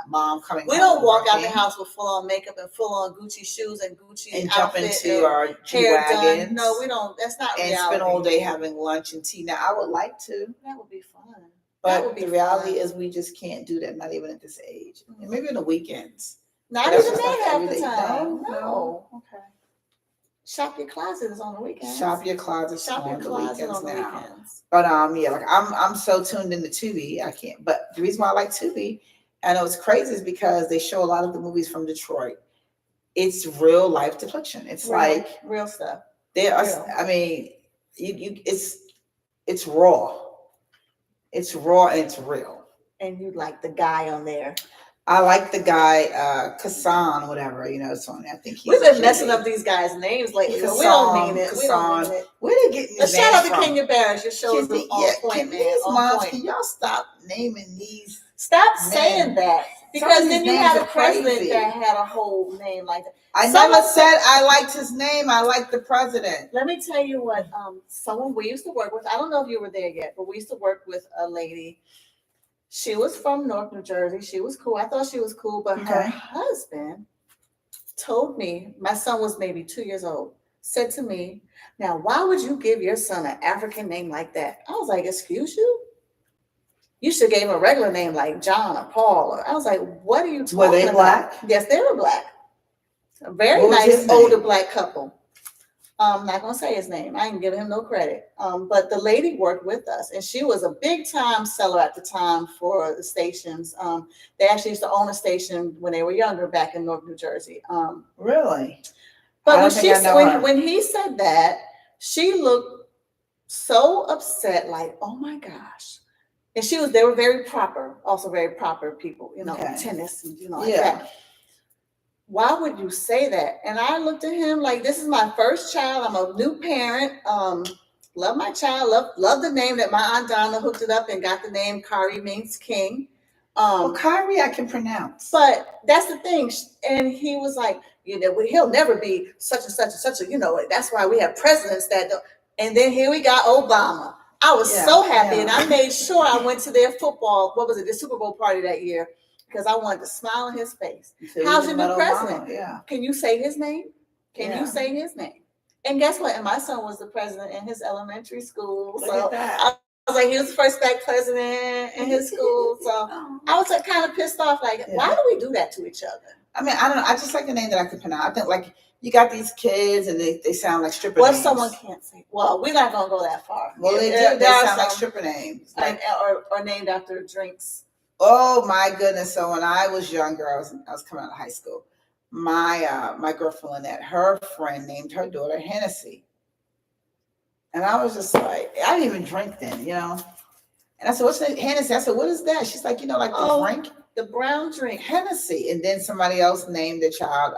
mom coming home. We don't walk out the house with full on makeup and full on Gucci shoes and Gucci and jump into our G-Wagons. Done. No, we don't. That's not reality. And spend all day having lunch and tea. Now, I would like to. That would be fun. But the reality is we just can't do that, not even at this age. Mm-hmm. And maybe on the weekends. Not even that half the time. No. Okay. Shop your closet is on the weekends. Shop your closet on the weekends now. But like I'm so tuned into Tubi, I can't. But the reason why I like Tubi, I know it's crazy, is because they show a lot of the movies from Detroit. It's real life depiction. It's like real stuff. There are. I mean, it's raw. It's raw and it's real. And you like the guy on there. I like the guy, Kassan, whatever, it's on there. I think we've been messing up these guys' names lately. Kassan, we don't mean it. Kassan. We don't mean it. Where they getting these names from? Shout out to Kenya Barris. Your show is on point, man. Moms, can y'all stop naming these Stop Man. saying that. Some Because of then these you names had a are president crazy. that had a whole name like that. I Some never of said I liked his name. I liked the president. Let me tell you what, someone we used to work with, I don't know if you were there yet, but we used to work with a lady. She was from North New Jersey. She was cool. I thought she was cool, but her Okay. husband told me, my son was maybe 2 years old, said to me, now, why would you give your son an African name like that? I was like, excuse you? You should give him a regular name like John or Paul. Or I was like, what are you talking about? Were they black? Yes, they were black. A very What was his nice name? older black couple. I'm not gonna say his name. I ain't giving him no credit. But the lady worked with us, and she was a big time seller at the time for the stations. They actually used to own a station when they were younger back in North New Jersey. Really? But I when don't think I know her. when he said that, she looked so upset, like, oh my gosh. And they were very proper, also very proper people, Okay. tennis and like Yeah. that. Why would you say that? And I looked at him like, this is my first child. I'm a new parent. Love my child. Love the name that my Aunt Donna hooked it up and got the name Kari means king. Well, Kyrie I can pronounce. But that's the thing. And he was like, he'll never be such and such and such a, that's why we have presidents that don't. And then here we got Obama. I was so happy. And I made sure I went to their football, the Super Bowl party that year, because I wanted to smile on his face. How's your new president? Yeah. Can you say his name? Can you say his name? And guess what? And my son was the president in his elementary school. Look at that. I was like, he was the first black president in his school. So I was like kind of pissed off, like, why do we do that to each other? I mean, I don't know. I just like the name that I could pronounce. I think like you got these kids and they sound like stripper What names. if someone can't say? Well, we're not gonna go that far. Well, they do. They sound like stripper names. Like, or named after drinks. oh my goodness! So when I was younger, I was coming out of high school. My girlfriend Lynette, her friend named her daughter Hennessy, and I was just like, I didn't even drink then, And I said, "What's the Hennessy?" I said, "What is that?" She's like, like the drink, the brown drink, Hennessy. And then somebody else named the child.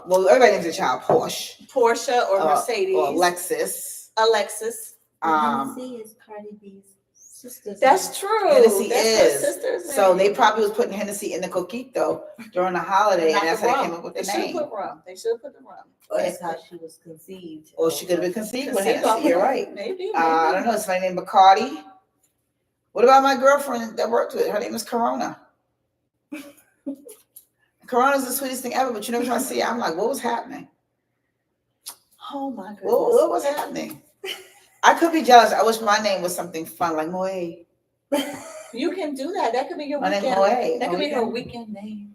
Well, everybody names the child Portia or Mercedes or Alexis. Hennessy is Cardi B's sister's That's true. Hennessy That's is. her sister's So name. they probably was putting Hennessy in the coquito during the holiday, and that's how they came up with the name. Put rum. They should put the rum. That's how she was conceived. Or she could have been conceived with Conceived Hennessy. You're right. Maybe. I don't know. It's my name, Bacardi. What about my girlfriend that worked with? Her name is Corona. Corona's the sweetest thing ever, but you know what I see? I'm like, what was happening? Oh my goodness. What was happening? I could be jealous. I wish my name was something fun, like Moe. You can do that. That could be your My name's weekend. Moe. That could be her weekend name.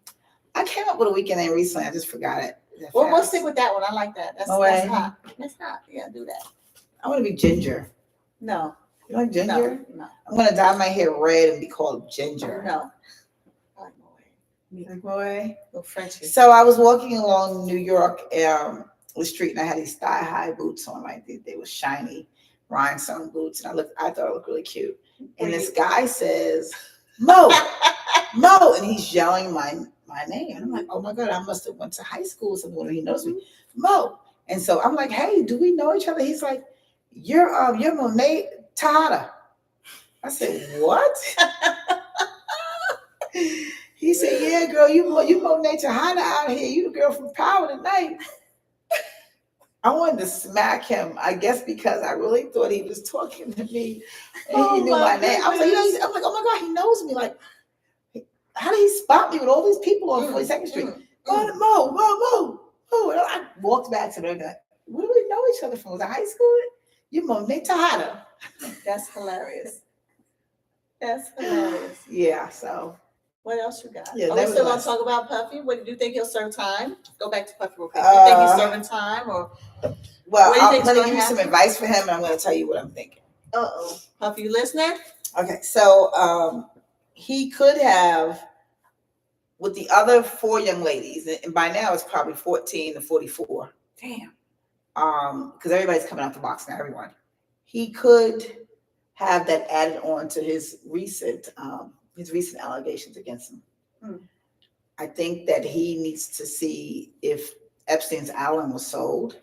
I came up with a weekend name recently. I just forgot it. Well, we'll stick with that one. I like that. That's hot. That's hot. Yeah, do that. I want to be Ginger. No. You like Ginger? No. I'm gonna dye my hair red and be called Ginger. No. I like Moe. Little Frenchie. So I was walking along New York, the street, and I had these thigh-high boots on. Like they were shiny rhinestone boots, and I thought it looked really cute. And this guy says, "Mo, Mo," and he's yelling my name. And I'm like, oh my God, I must have went to high school or something when he knows me. Mo. And so I'm like, hey, do we know each other? He's like, you're Monet Tata. I said, what? He said, yeah, girl, you Monet Tata out here. You the girl from Power Tonight. I wanted to smack him, I guess, because I really thought he was talking to me and he knew my name. I was like, I'm like, oh my God, he knows me. Like, how did he spot me with all these people on 42nd Street? Mo. And I walked back to them. Where do we know each other from? Was it high school? You Monet Tejada. That's hilarious. That's hilarious. Yeah, so. What else you got? Yeah, Are we still going to talk about Puffy? What do you think he'll serve time? Go back to Puffy real quick. Do you think he's serving time? Or well, I'm going going to give you some advice for him, and I'm going to tell you what I'm thinking. Uh-oh. Puffy, you listening? Okay, so he could have, with the other 4 young ladies, and by now it's probably 14 to 44. Damn. Because everybody's coming out the box now, everyone. He could have that added on to his recent allegations against him. I think that he needs to see if Epstein's Island was sold.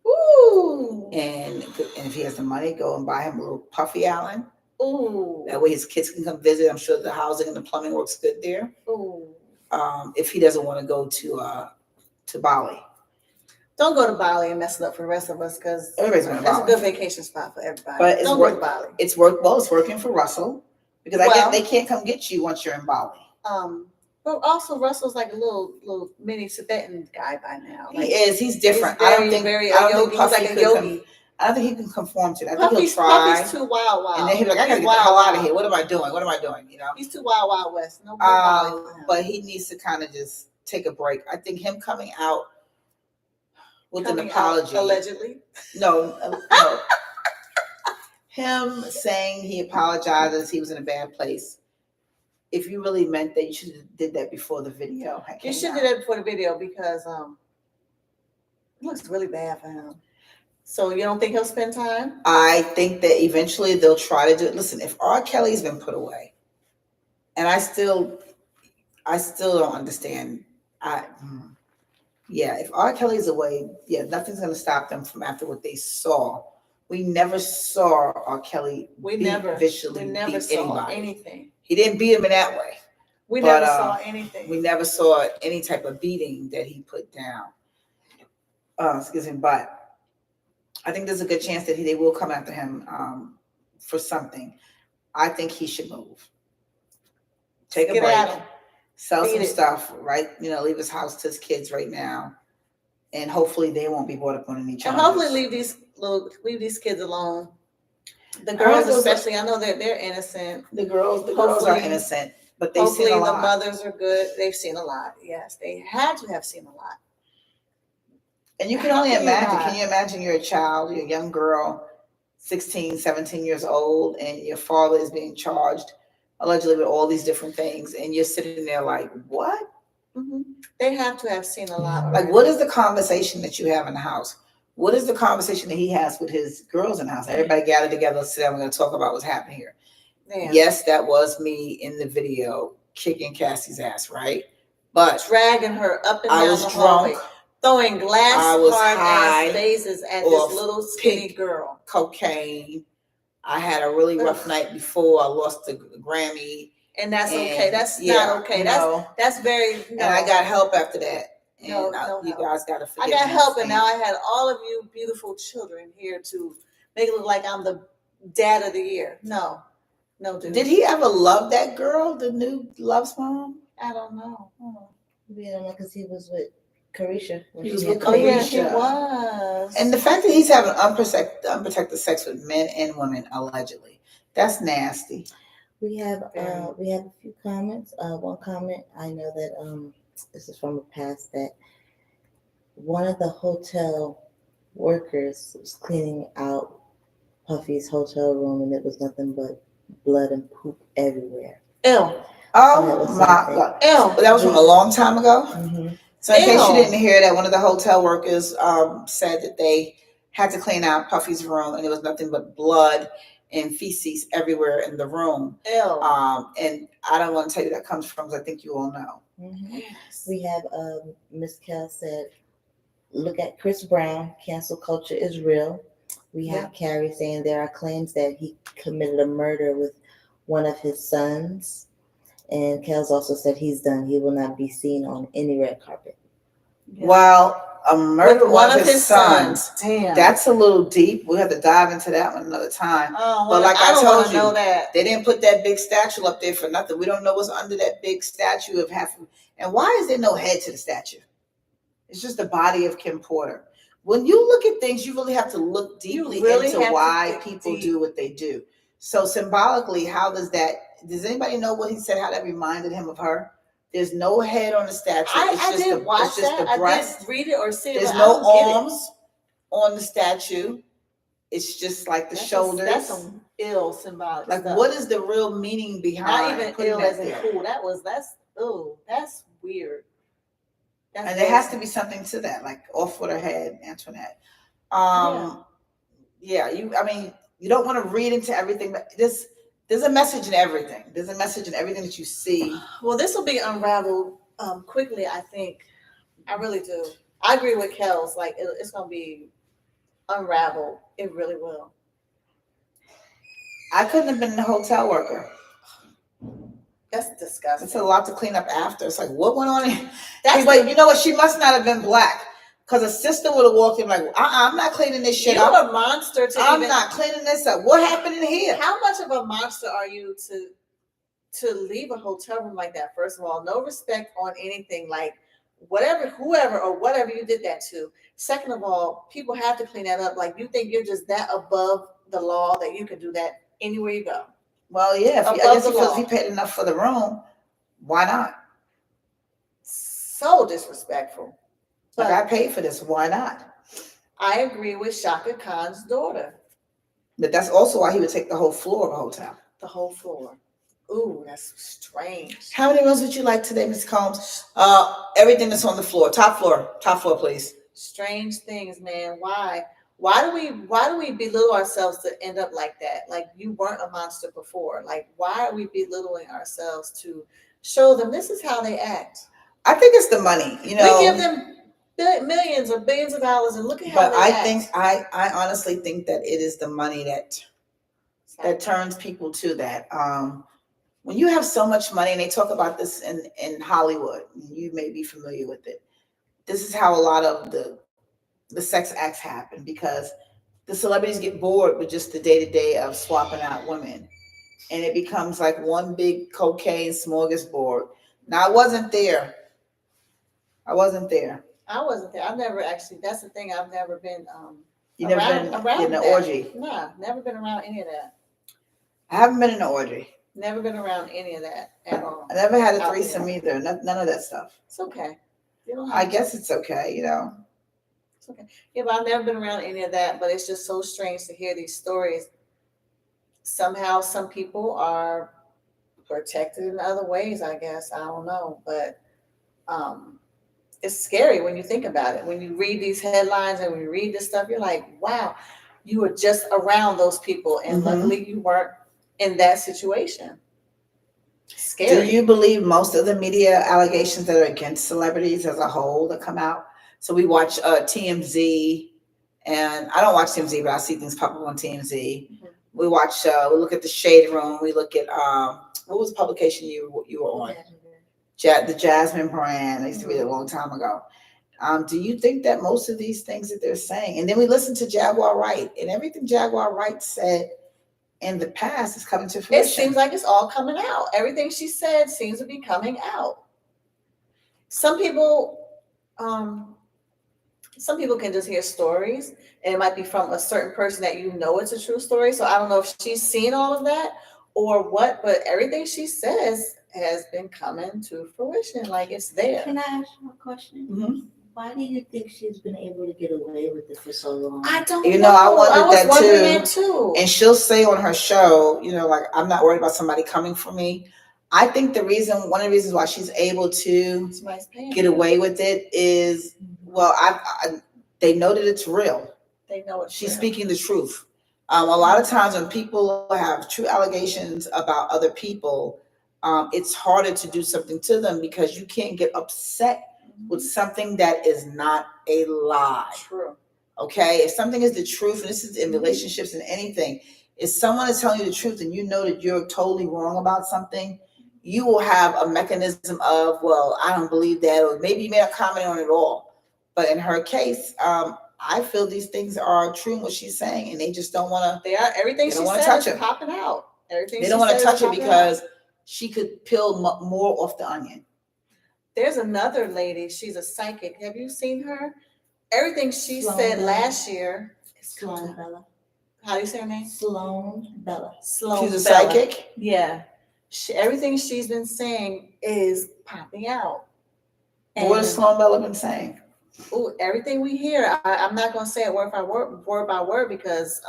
Ooh. And if he has the money, go and buy him a little Puffy Island. Ooh. That way his kids can come visit. I'm sure the housing and the plumbing works good there. Ooh. If he doesn't want to go to Bali. Don't go to Bali and mess it up for the rest of us, because Everybody's going to that's a Bali. good vacation spot for everybody. But it's don't go to Bali. It's working for Russell, because I guess they can't come get you once you're in Bali. But also Russell's like a little mini Tibetan guy by now. Like, he is. He's different. He's I don't think he's like a yogi. I don't think he can conform to it. I think he'll try. Puffy's too wild. And then he'll be like, I gotta get the hell out of here. What am I doing? You know? He's too wild west. No Bali for him. But he needs to kind of just take a break. I think him coming out with an apology. Allegedly. No. Him saying he apologizes, he was in a bad place. If you really meant that, you should have did that before the video. You should have did that before the video, because it looks really bad for him. So you don't think he'll spend time? I think that eventually they'll try to do it. Listen, if R. Kelly's been put away, and I still don't understand. If R. Kelly's away, nothing's gonna stop them from after what they saw. We never saw R. Kelly visually beat anybody. Anything. He didn't beat him in that way. We never saw anything. We never saw any type of beating that he put down. But I think there's a good chance that they will come after him for something. I think he should move. Take a break. Sell some stuff, right? Leave his house to his kids right now. And hopefully they won't be brought up on any charges. And hopefully leave these kids alone. The girls especially, I know they're innocent. The girls are innocent, but they've seen a lot. The mothers are good. They've seen a lot. Yes, they had to have seen a lot. And you can only imagine. Can you imagine you're a child, you're a young girl, 16, 17 years old, and your father is being charged allegedly with all these different things, and you're sitting there like, what? Mm-hmm. They have to have seen a lot. Like, what is the conversation that you have in the house? What is the conversation that he has with his girls in the house? Everybody gathered together, sit down, we're going to talk about what's happening here. Yeah. Yes, that was me in the video kicking Cassie's ass, right? But dragging her up and down the hallway, throwing glass hard ass vases at this little skinny girl. Cocaine. I had a really rough night before. I lost the Grammy. And that's okay. That's not okay. That's very. And I got help after that. And you guys got to forget. I got help, and now I had all of you beautiful children here to make it look like I'm the dad of the year. No, dude. Did he ever love that girl, the new Love's mom? I don't know. We don't know, because he was with Carisha. He was with Carisha. Yeah, he was. And the fact that he's having unprotected sex with men and women, allegedly, that's nasty. We have a few comments. One comment, I know that this is from the past, that one of the hotel workers was cleaning out Puffy's hotel room, and it was nothing but blood and poop everywhere. Ew. Oh my God. Ew. That was from a long time ago. Mm-hmm. So in case you didn't hear that, one of the hotel workers said that they had to clean out Puffy's room, and it was nothing but blood and feces everywhere in the room. Ew. And I don't want to tell you that comes from, because I think you all know. Mm-hmm. Yes. We have Miss Kel said, look at Chris Brown, cancel culture is real. We have Carrie saying there are claims that he committed a murder with one of his sons. And Kel's also said he's done. He will not be seen on any red carpet. Yeah. Well, a murder with one of his sons. Damn. That's a little deep. We'll have to dive into that one another time. Oh, well, but like I told you, that. They didn't put that big statue up there for nothing. We don't know what's under that big statue of half. And why is there no head to the statue? It's just the body of Kim Porter. When you look at things, you really have to look deeply into why people do what they do. So symbolically, how does anybody know what he said, how that reminded him of her? There's no head on the statue. I didn't watch that. I didn't read it or see it. There's no arms on the statue. It's just like the shoulders. That's some ill symbolic stuff. What is the real meaning behind? Not even ill as in cool. That's weird. And there has to be something to that, like off with her head, Antoinette. You don't want to read into everything, but there's a message in everything. There's a message in everything that you see. Well, this will be unraveled quickly, I think. I really do. I agree with Kels. Like, it's going to be unraveled. It really will. I couldn't have been a hotel worker. That's disgusting. It's a lot to clean up after. It's like, what went on? That's But you know what? She must not have been black, because a sister would have walked in like, I'm not cleaning this shit up. You're a monster to I'm not cleaning this up. What happened in here? How much of a monster are you to leave a hotel room like that? First of all, no respect on anything, like whoever or whatever you did that to. Second of all, people have to clean that up. Like, you think you're just that above the law that you can do that anywhere you go? Well, yeah, I guess he feels he paid enough for the room. Why not? So disrespectful. But I paid for this. Why not? I agree with Shaka Khan's daughter. But that's also why he would take the whole floor of a hotel. The whole floor. Ooh, that's strange. How many meals would you like today, Ms. Combs? Everything that's on the floor. Top floor, please. Strange things, man. Why? Why do we belittle ourselves to end up like that? Like, you weren't a monster before. Like, why are we belittling ourselves to show them this is how they act? I think it's the money. You know, we give them millions or billions of dollars, and look at how they act. I honestly think that it is the money that turns people to that. When you have so much money, and they talk about this in Hollywood, you may be familiar with it. This is how a lot of the sex acts happen, because the celebrities get bored with just the day-to-day of swapping out women, and it becomes like one big cocaine smorgasbord. Now, I wasn't there. I wasn't there. I've never actually. That's the thing. I've never been. You never been in an orgy? Nah, never been around any of that. I haven't been in an orgy. Never been around any of that at all. I never had a threesome either. None of that stuff. It's okay. I guess it's okay, you know. It's okay. Yeah, but I've never been around any of that. But it's just so strange to hear these stories. Somehow, some people are protected in other ways, I guess. I don't know. But it's scary when you think about it. When you read these headlines and when you read this stuff, you're like, wow, you were just around those people. And luckily you weren't in that situation. Scary. Do you believe most of the media allegations that are against celebrities as a whole that come out? So we watch TMZ, and I don't watch TMZ, but I see things pop up on TMZ. We watch, we look at the Shade Room. We look at, what was the publication you were on? The Jasmine brand. I used to read it a long time ago. Do you think that most of these things that they're saying, and then we listen to Jaguar Wright, and everything Jaguar Wright said in the past is coming to fruition? It seems like it's all coming out. Everything she said seems to be coming out. Some people can just hear stories, and it might be from a certain person that you know it's a true story. So I don't know if she's seen all of that or what, but everything she says has been coming to fruition. Like, it's there. Can I ask you a question? Mm-hmm. Why do you think she's been able to get away with it for so long? I don't know. I was wondering that too. And she'll say on her show, you know, like, I'm not worried about somebody coming for me. I think one of the reasons why she's able to get away with it is, well, they know that it's real. They know she's speaking the truth. A lot of times when people have true allegations about other people, it's harder to do something to them because you can't get upset with something that is not a lie. True. Okay? If something is the truth, and this is in relationships and anything, if someone is telling you the truth and you know that you're totally wrong about something, you will have a mechanism of, well, I don't believe that, or maybe you may not comment on it at all. But in her case, I feel these things are true in what she's saying, and they just don't want to. Everything she said is popping out. Everything they don't want to touch it because she could peel more off the onion. There's another lady. She's a psychic. Have you seen her? Everything she said last year. Sloan Bella. How do you say her name? Sloan Bella. She's a psychic? Yeah. Everything she's been saying is popping out. And what has Sloan Bella been saying? Oh, everything we hear. I'm not going to say it word by word because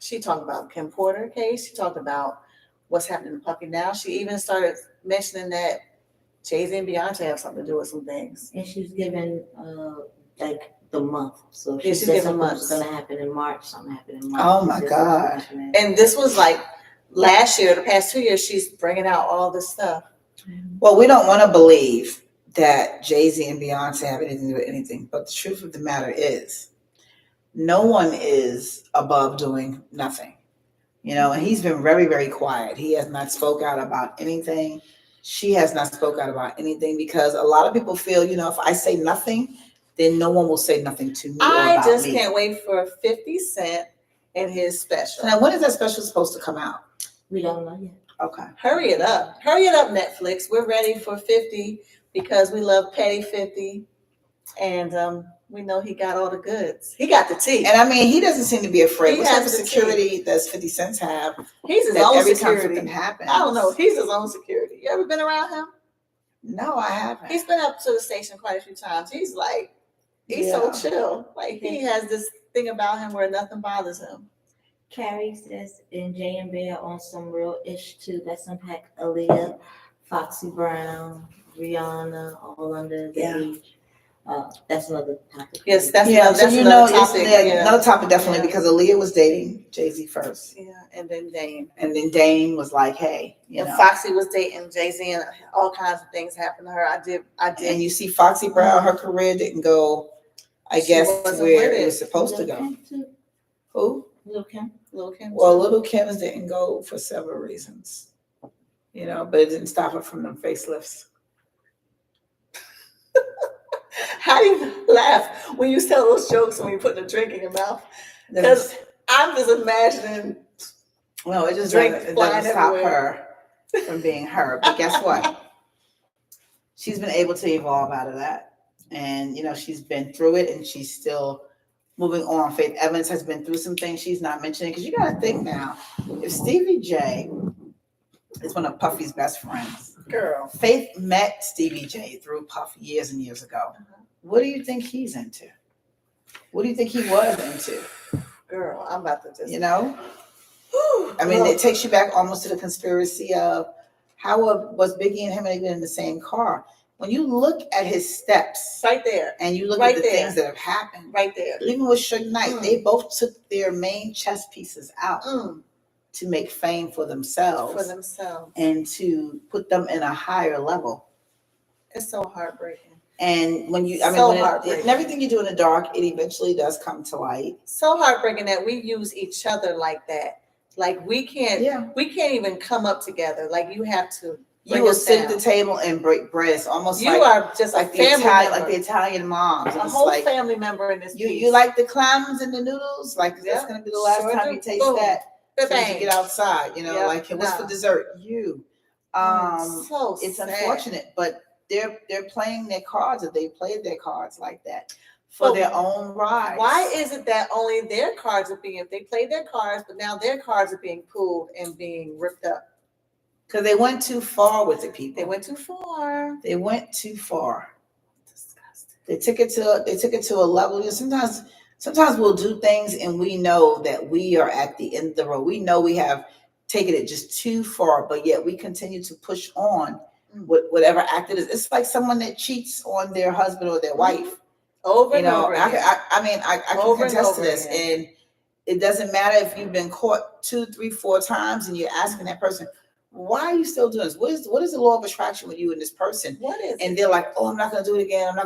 she talked about Kim Porter case. She talked about what's happening to Puppy now. She even started mentioning that Jay-Z and Beyonce have something to do with some things. And she's given like the month. So she's given months. Going to happen in March. Something happened in March. Oh my God. And this was like last year, the past 2 years, she's bringing out all this stuff. Well, we don't want to believe that Jay-Z and Beyonce have anything to do with anything. But the truth of the matter is, no one is above doing nothing. and he's been very, very quiet. He has not spoke out about anything. She has not spoke out about anything because a lot of people feel, if I say nothing, then no one will say nothing to me or I about just me. can't wait for 50 Cent and his special. So now, when is that special supposed to come out? We don't know yet. Okay. Hurry it up. Hurry it up, Netflix. We're ready for 50 because we love Petty 50. And we know he got all the goods. He got the tea. And I mean, he doesn't seem to be afraid. He What type of has the security does 50 Cent have? He's his That own every time security. something happens. I don't know. He's his own security. You ever been around him? No, I haven't. He's been up to the station quite a few times. He's so chill. Like he has this thing about him where nothing bothers him. Carrie says, and J and B are on some real ish too. That's impact Aaliyah, Foxy Brown, Rihanna, all under the age. That's another topic. Yes, that's another topic. Another topic definitely because Aaliyah was dating Jay-Z first. Yeah, and then Dame. And then Dame was like, hey, and Foxy was dating Jay-Z and all kinds of things happened to her. I did. And you see Foxy Brown, her career didn't go, I guess, to where it was supposed to go. Who? Lil' Kim. Well, Little Kim's didn't go for several reasons, but it didn't stop her from them facelifts. How do you laugh when you tell those jokes when you put a drink in your mouth? Because I'm just imagining. Well, it doesn't stop her from being her. But guess what? She's been able to evolve out of that. And, she's been through it and she's still moving on. Faith Evans has been through some things she's not mentioning. Because you got to think now, if Stevie J is one of Puffy's best friends. Girl. Faith met Stevie J through Puffy years and years ago. What do you think he's into? What do you think he was into? Girl, I'm about to just... I mean, it takes you back almost to the conspiracy of how was Biggie and him even in the same car? When you look at his steps, right there, and you look at the things that have happened, right there, even with Suge Knight, they both took their main chess pieces out to make fame for themselves, and to put them in a higher level. It's so heartbreaking. And when everything you do in the dark, it eventually does come to light. So heartbreaking that we use each other like that. Like we can't even come up together. Like you have to. You will sit at the table and break bread. It's almost you are just like a family member. Like the Italian moms. A whole family member in this. You like the clams and the noodles? Like that's gonna be the last time you taste that. As soon as you get outside, like what's for dessert? It's unfortunate, but they're playing their cards, or they played their cards like that for their own rise. Why is it that only their cards are they played their cards, but now their cards are being pulled and being ripped up? Because they went too far with it, people. They went too far. Disgusting. They took it to a level. Sometimes we'll do things and we know that we are at the end of the road. We know we have taken it just too far, but yet we continue to push on with whatever act it is. It's like someone that cheats on their husband or their wife. Over and over again. I can contest to this. And it doesn't matter if you've been caught 2, 3, 4 times and you're asking that person, why are you still doing this? What is the law of attraction with you and this person? What is and they're like, oh, I'm not going to do it again.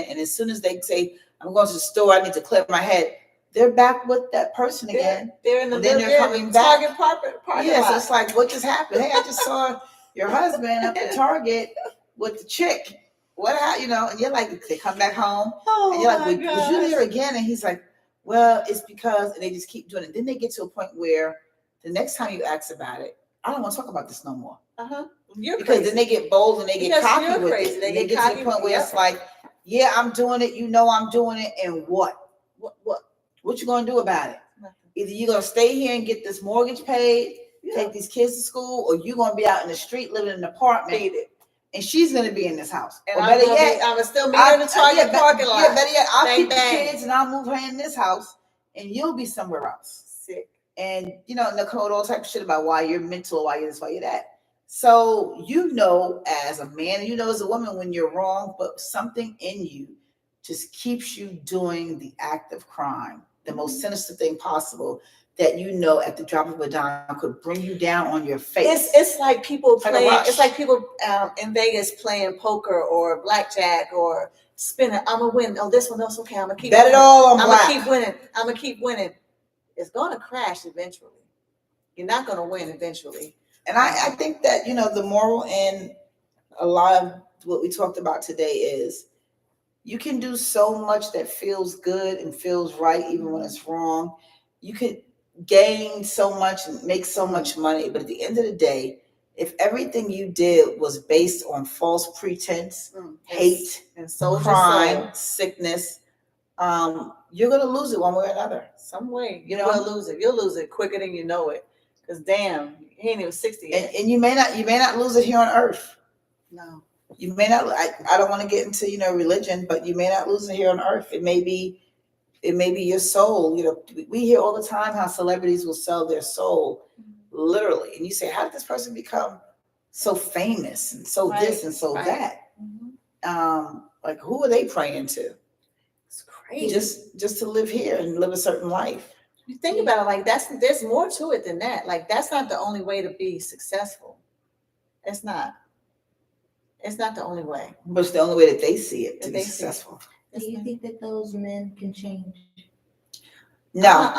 And as soon as they say, I'm going to the store, I need to clear my head, they're back with that person again. They're in the then they're coming back. Target Yes, it's like, what just happened? Hey, I just saw your husband up at Target with the chick. What happened? And you're like, they come back home. And you're like, was you there again? And he's like, well, it's because, and they just keep doing it. Then they get to a point where the next time you ask about it, I don't want to talk about this no more. Because then they get bold and they get cocky with it. They get to the point where it's like, yeah, I'm doing it. I'm doing it. And what? What you going to do about it? Nothing. Either you're going to stay here and get this mortgage paid, take these kids to school, or you're going to be out in the street living in an apartment. And she's going to be in this house. And I'm going to still meet her in the Target parking lot. Yeah, better yet, I'll keep the kids and I'll move her in this house and you'll be somewhere else. Sick. And, Nicole, all type of shit about why you're mental, why you're this, why you're that. So, as a man, and as a woman when you're wrong, but something in you just keeps you doing the act of crime, the most sinister thing possible that at the drop of a dime could bring you down on your face. It's like people playing. It's like people in Vegas playing poker or blackjack or spinning. I'm gonna win. Oh, this one, that's okay. I'm gonna keep. Bet it all on black. I'm gonna keep winning. I'm gonna keep winning. It's gonna crash eventually. You're not going to win eventually. And I think that, the moral in a lot of what we talked about today is you can do so much that feels good and feels right, even when it's wrong. You could gain so much and make so much money. But at the end of the day, if everything you did was based on false pretense, hate, and crime, sickness, you're going to lose it one way or another. Some way. You will lose it. You'll lose it quicker than you know it. Because damn, he ain't even 60 yet. And you may not lose it here on earth. No. You may not. I don't want to get into religion, but you may not lose it here on earth. It may be your soul. We hear all the time how celebrities will sell their soul, literally. And you say, how did this person become so famous and so this and so that? Like, who are they praying to? It's crazy. Just to live here and live a certain life. You think about it, like there's more to it than that. Like, that's not the only way to be successful. It's not. It's not the only way. But it's the only way that they see it to be successful. Do you think that those men can change? No.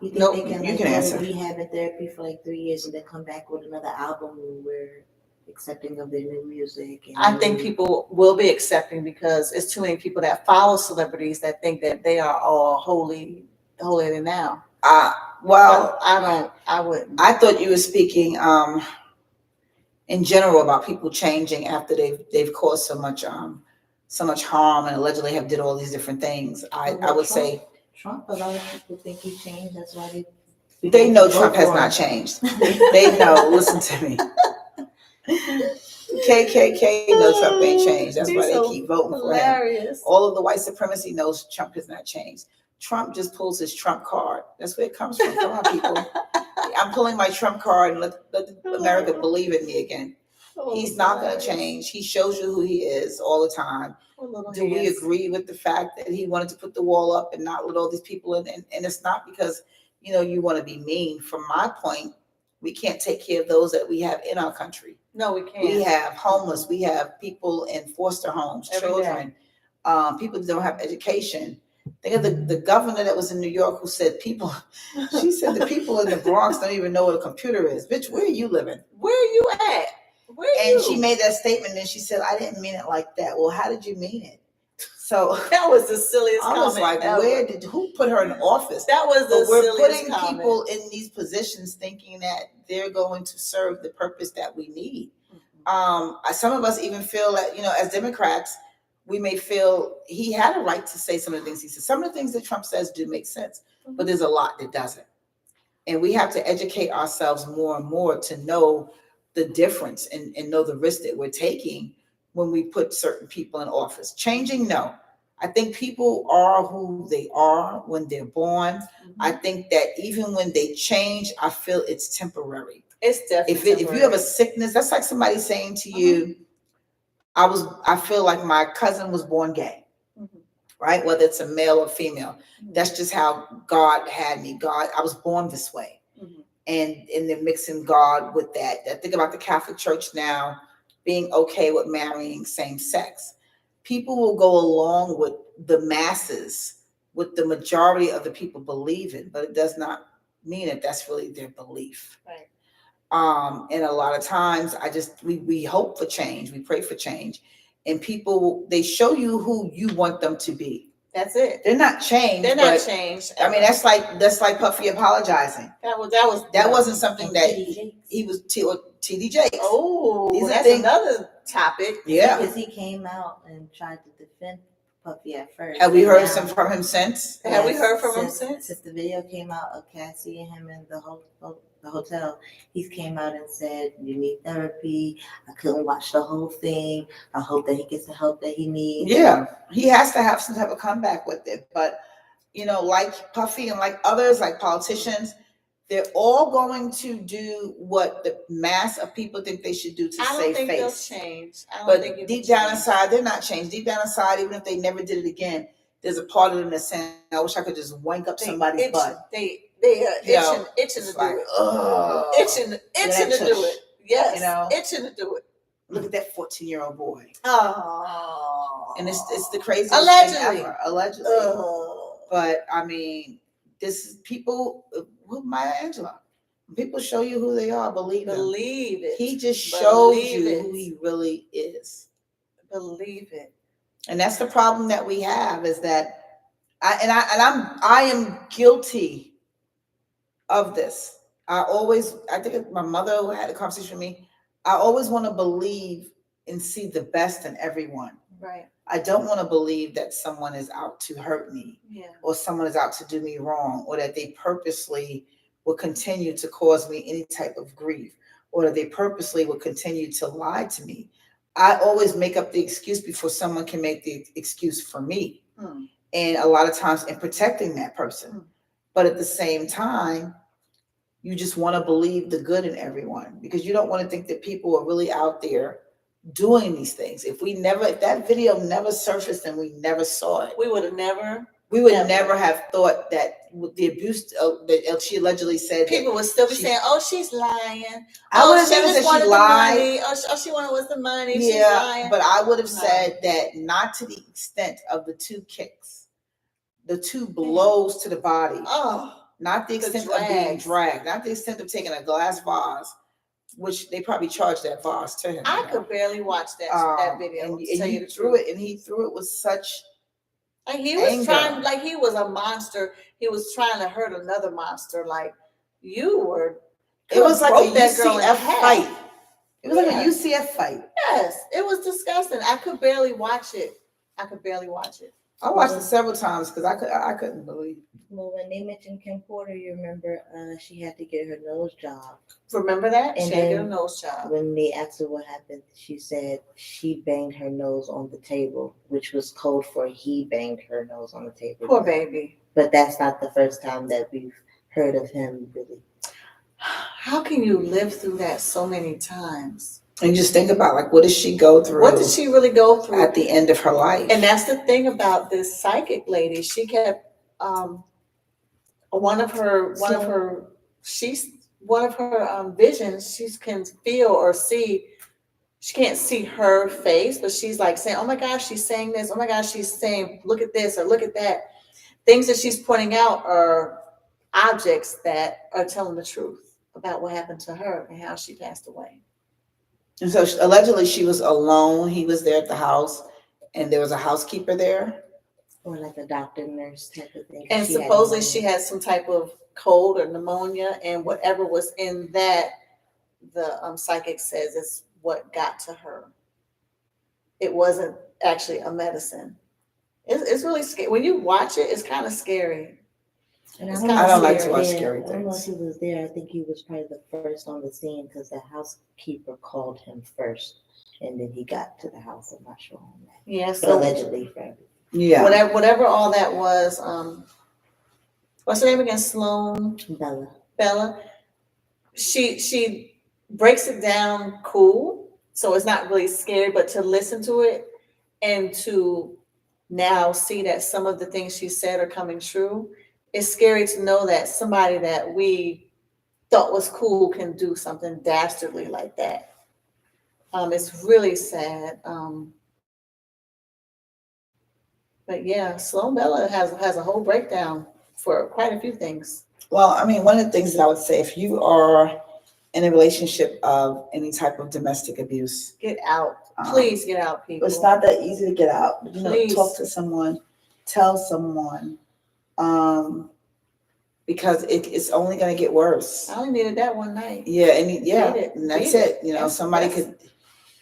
You think Nope. they can, You can answer. rehab in therapy for like 3 years and then come back with another album where accepting of their new music? And I think people will be accepting because it's too many people that follow celebrities that think that they are all holier than thou. Well, I wouldn't. I thought you were speaking in general about people changing after they've caused so much harm and allegedly have did all these different things. I would say Trump, a lot of people think he changed. That's why they know Trump has not changed. They know. Listen to me. KKK knows Trump ain't changed. That's why they keep voting for him. All of the white supremacy knows Trump has not changed. Trump just pulls his Trump card. That's where it comes from. Come on, people. I'm pulling my Trump card and let America believe in me again. He's not going to change. He shows you who he is all the time. Do we agree with the fact that he wanted to put the wall up and not let all these people in? And it's not because, you want to be mean. From my point, we can't take care of those that we have in our country. No, we can't. We have homeless. We have people in foster homes, children, people that don't have education. Think of the governor that was in New York who said she said the people in the Bronx don't even know what a computer is. Bitch, where are you living? Where are you at? And she made that statement and she said, I didn't mean it like that. Well, how did you mean it? So that was the silliest comment. I was like, ever. who put her in office? That was the silliest we're putting comment. People in these positions thinking that they're going to serve the purpose that we need. Some of us even feel that, as Democrats, we may feel he had a right to say some of the things he said. Some of the things that Trump says do make sense, but there's a lot that doesn't. And we have to educate ourselves more and more to know the difference and know the risk that we're taking when we put certain people in office. Changing, no. I think people are who they are when they're born. I think that even when they change, I feel it's temporary. It's definitely if you have a sickness, that's like somebody saying to you, I feel like my cousin was born gay, right? Whether it's a male or female. That's just how God had me. I was born this way. And they're mixing God with that. I think about the Catholic Church now being okay with marrying same sex. People will go along with the masses, with the majority of the people believe in, but it does not mean that that's really their belief. Right. And a lot of times we hope for change, we pray for change, and people, they show you who you want them to be. That's it. They're not changed. They're not changed. I mean, that's like Puffy apologizing. That wasn't something that he was TD Jakes. Oh, that's another topic. Yeah, because he came out and tried to defend Puffy at first. Have we heard from him since? Have we heard from him since? Since the video came out of Cassie and him in the hotel, he came out and said, you need therapy. I couldn't watch the whole thing. I hope that he gets the help that he needs. Yeah, he has to have some type of comeback with it. But, like Puffy and like others, like politicians, they're all going to do what the mass of people think they should do to save face. I don't think they'll change. But deep down inside, they're not changed. Deep down inside, even if they never did it again, there's a part of them that's saying, I wish I could just wank up somebody's butt. They are itching to do it. Itching to do it. Yes, itching to do it. Look at that 14-year-old boy. Oh. And it's the craziest Allegedly. thing ever. Allegedly. But I mean, this is people. Maya When people show you who they are, believe them. Believe it. He just showed Believe you it. who he really is. Believe it. And that's the problem that we have, is that I am guilty of this. I think my mother had a conversation with me. I always want to believe and see the best in everyone. Right. I don't want to believe that someone is out to hurt me, Yeah. or someone is out to do me wrong, or that they purposely will continue to cause me any type of grief, or that they purposely will continue to lie to me. I always make up the excuse before someone can make the excuse for me. And a lot of times in protecting that person. But at the same time, you just want to believe the good in everyone, because you don't want to think that people are really out there doing these things. If that video never surfaced and we never saw it, we would never have thought that the abuse that she allegedly said. People would still be saying, "Oh, she's lying." I would have she never just said wanted she the lied. money. All she wanted was the money. She's Yeah, lying. but I would have No. said that not to the extent of the 2 kicks, the 2 blows to the body. Oh, not the extent of being dragged, not the extent of taking a glass vase, which they probably charged that vase to him. I could barely watch that video. And he threw it, and he threw it with such. Like he was anger. trying, like he was a monster. He was trying to hurt another monster. Like you were. It was like a that girl UCF fight. It was like a Yes. UCF fight. Yes, it was disgusting. I could barely watch it. I watched it several times because I couldn't believe it. Well, when they mentioned Kim Porter, you remember she had to get her nose jobbed. Remember that? And She had to get then a nose job. When they asked her what happened, she said she banged her nose on the table, which was code for he banged her nose on the table. Poor baby. But that's not the first time that we've heard of him really. How can you live through that so many times? And just think about, like, what did she go through? What did she really go through at the end of her life? And that's the thing about this psychic lady. She kept one of her visions. She can feel or see. She can't see her face, but she's like saying, "Oh my gosh, she's saying this. Oh my gosh, she's saying, look at this or look at that." Things that she's pointing out are objects that are telling the truth about what happened to her and how she passed away. And so allegedly she was alone. He was there at the house, and there was a housekeeper there. Or like a doctor, nurse type of thing. And supposedly she had some type of cold or pneumonia, and whatever was in that, the psychic says is what got to her. It wasn't actually a medicine. It's really scary. When you watch it, it's kind of scary. And I don't like to watch scary I don't know if things. he was there. I think he was probably the first on the scene because the housekeeper called him first, and then he got to the house. I'm not sure on that. Yeah, But so allegedly, for everything. Yeah. whatever all that was, what's her name again? Sloan Bella. She breaks it down cool, so it's not really scary, but to listen to it and to now see that some of the things she said are coming true, it's scary to know that somebody that we thought was cool can do something dastardly like that. It's really sad. But yeah, Sloan Bella has a whole breakdown for quite a few things. Well, I mean, one of the things that I would say, if you are in a relationship of any type of domestic abuse, Get out. Please get out, people. it's not that easy to get out. But, Please. talk to someone, tell someone, because it's only going to get worse. I only needed that one night. Yeah, and that's it. Somebody could.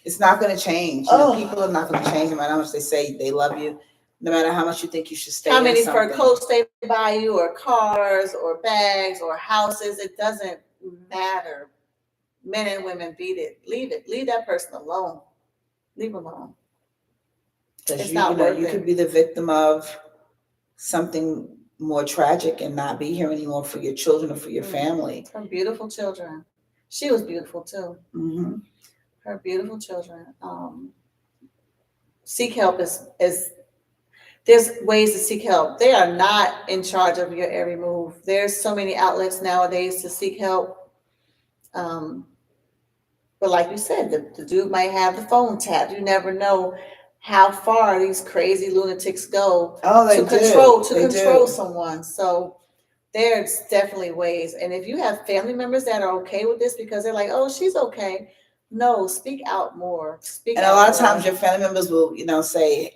It's not going to change. People are not going to change no matter how much they say they love you. No matter how much you think you should stay. How many in fur something. coats they buy you, or cars, or bags, or houses, it doesn't matter. Men and women, beat it. Leave it. Leave that person alone. Leave them alone. It's not worth You it. could be the victim of something more tragic and not be here anymore for your children or for your family. Her beautiful children. She was beautiful too. Mm-hmm. Her beautiful children. Seek help is there's ways to seek help. They are not in charge of your every move. There's so many outlets nowadays to seek help. But like you said, the dude might have the phone tapped. You never know how far these crazy lunatics go to control someone. So there's definitely ways. And if you have family members that are okay with this because they're like, oh, she's okay. No, speak out more. Speak And out a lot of more. times your family members will, say,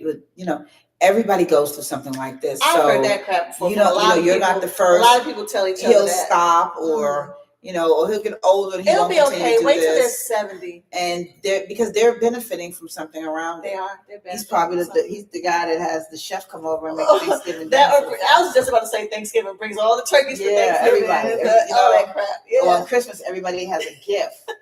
everybody goes through something like this. I've So, heard that crap before. you from know, a lot of you're people, not the first. A lot of people tell each other He'll that. stop or, or he'll get older and he It'll won't be continue okay. to do Wait till they're this. 70. And because they're benefiting from something around They it. are. They're He's probably he's the guy that has the chef come over and make Thanksgiving dinner. I was just about to say Thanksgiving brings all the turkeys for Thanksgiving. Everybody, all that crap. Yeah. Or on Christmas, everybody has a gift.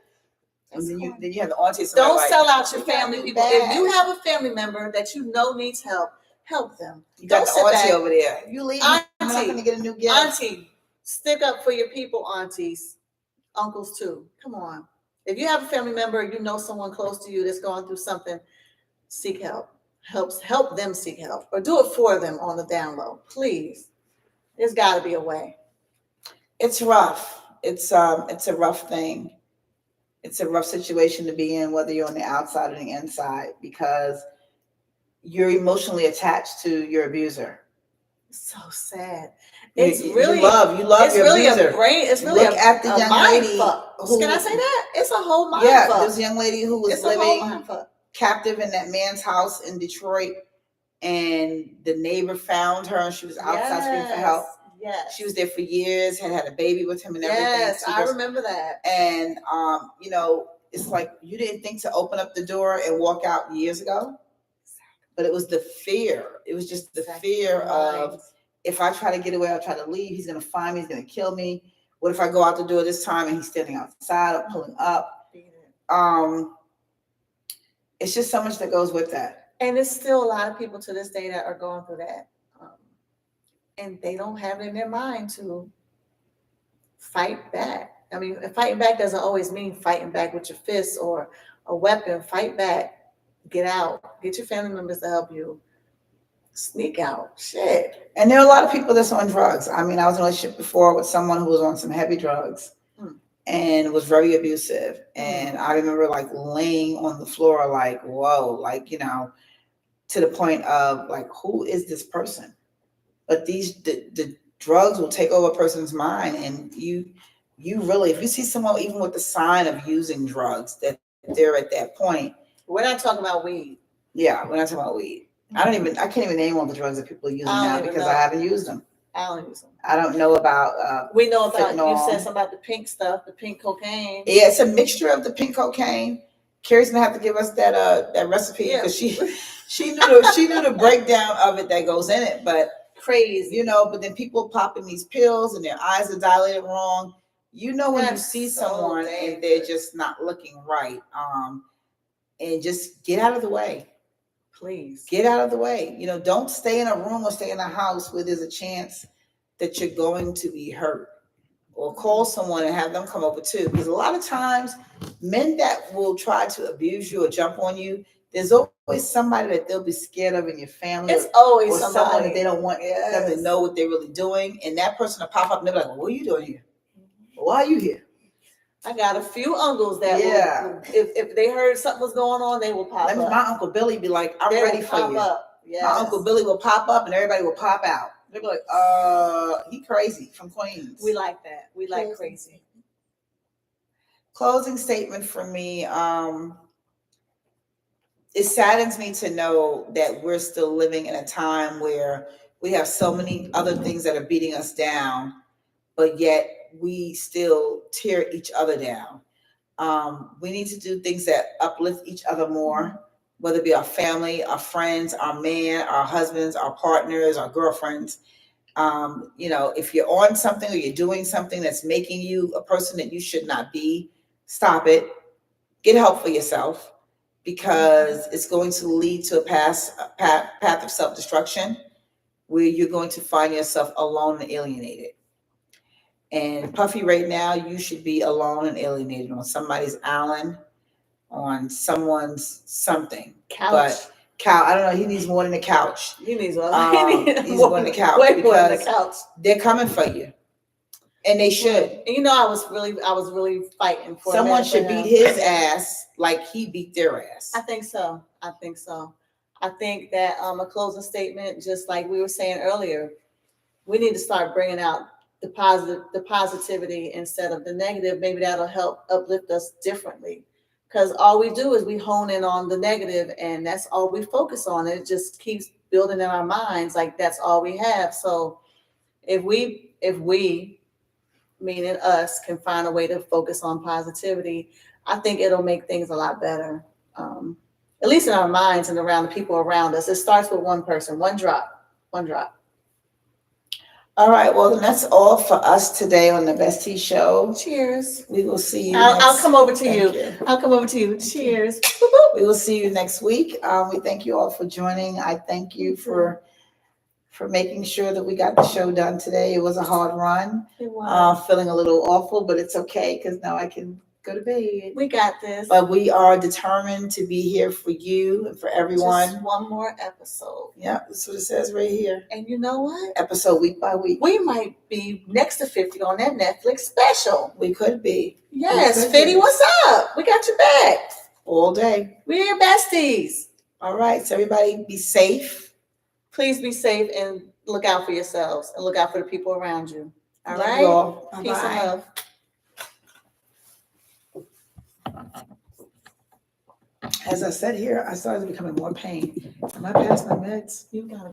And then you have the auntie. Don't sell out your family do people. that. If you have a family member that you know needs help, help them. You got Don't the auntie sit back. over there. You leave. I'm not going to get a new gift. Auntie, stick up for your people, aunties, uncles too. Come on. If you have a family member, you know someone close to you that's going through something, seek help. Help them seek help, or do it for them on the down low. Please. There's got to be a way. It's rough. It's a rough thing. It's a rough situation to be in, whether you're on the outside or the inside, because you're emotionally attached to your abuser. So sad. It's you love it's your really abuser. A brain. It's really Look at the young lady. Can I say that? It's a whole mind fuck. There's a young lady who was living captive in that man's house in Detroit, and the neighbor found her, and she was outside screaming for help. Yes. She was there for years, had a baby with him and everything. Yes, I remember that. And it's like you didn't think to open up the door and walk out years ago. But it was the fear. It was just the fear of, if I try to get away, I'll try to leave. He's going to find me. He's going to kill me. What if I go out the door this time and he's standing outside or pulling up? It's just so much that goes with that. And there's still a lot of people to this day that are going through that. And they don't have it in their mind to fight back. I mean, fighting back doesn't always mean fighting back with your fists or a weapon. Fight back. Get out. Get your family members to help you. Sneak out. Shit. And there are a lot of people that's on drugs. I mean, I was in a relationship before with someone who was on some heavy drugs and was very abusive. And I remember laying on the floor whoa, to the point of who is this person? But the drugs will take over a person's mind. And you really, if you see someone even with the sign of using drugs, that they're at that point. We're not talking about weed. Yeah, we're not talking about weed. I can't even name all the drugs that people are using now because I haven't used them. I don't use them. I don't know about we know about fentanyl. You said something about the pink stuff, the pink cocaine. Yeah, it's a mixture of the pink cocaine. Carrie's gonna have to give us that recipe because she knew the breakdown of it that goes in it, but crazy. But then people popping these pills and their eyes are dilated wrong. When you see someone and they're just not looking right, and just get out of the way. Please. Get out of the way. Don't stay in a room or stay in a house where there's a chance that you're going to be hurt. Or call someone and have them come over too. Because a lot of times, men that will try to abuse you or jump on you, there's always somebody that they'll be scared of in your family. It's always or someone that they don't want them to know what they're really doing. And that person will pop up and they'll be like, well, what are you doing here? Why are you here? I got a few uncles that will, if they heard something was going on, they will pop up. My Uncle Billy be like, I'm ready for you. Yes. My Uncle Billy will pop up and everybody will pop out. They'll be like, he crazy from Queens. We like that. We like crazy. Closing statement for me. It saddens me to know that we're still living in a time where we have so many other things that are beating us down, but yet we still tear each other down. We need to do things that uplift each other more, whether it be our family, our friends, our man, our husbands, our partners, our girlfriends. If you're on something or you're doing something that's making you a person that you should not be, stop it. Get help for yourself, because it's going to lead to a path of self-destruction where you're going to find yourself alone and alienated. And Puffy, right now, you should be alone and alienated on somebody's island, on someone's something. Couch. But I don't know. He needs more than a couch. He needs one. He's more than a couch because they're coming for you, and they should. And I was really fighting for. Someone should beat his ass like he beat their ass. I think so. I think that a closing statement, just like we were saying earlier, we need to start bringing out the positivity instead of the negative, maybe that'll help uplift us differently. Because all we do is we hone in on the negative, and that's all we focus on. It just keeps building in our minds like that's all we have. So if we, meaning us, can find a way to focus on positivity, I think it'll make things a lot better. At least in our minds and around the people around us. It starts with one person, one drop. All right, well, that's all for us today on the BestTea Show. Cheers. We will see you. I'll come over to Thank you. I'll come over to you. Cheers. We will see you next week. We thank you all for joining. I thank you for making sure that we got the show done today. It was a hard run. It was. Feeling a little awful, but it's okay because now I can go to bed. We got this. But we are determined to be here for you and for everyone. Just one more episode. Yeah, that's what it says right here. And you know what? Episode week by week. We might be next to 50 on that Netflix special. We could be. Yes, Fitty, what's up? We got your back. All day. We're your besties. All right, so everybody be safe. Please be safe and look out for yourselves and look out for the people around you. All Love right? you all. Peace and Bye-bye. love. As I said here, I started becoming more pain. Am I past my meds? You got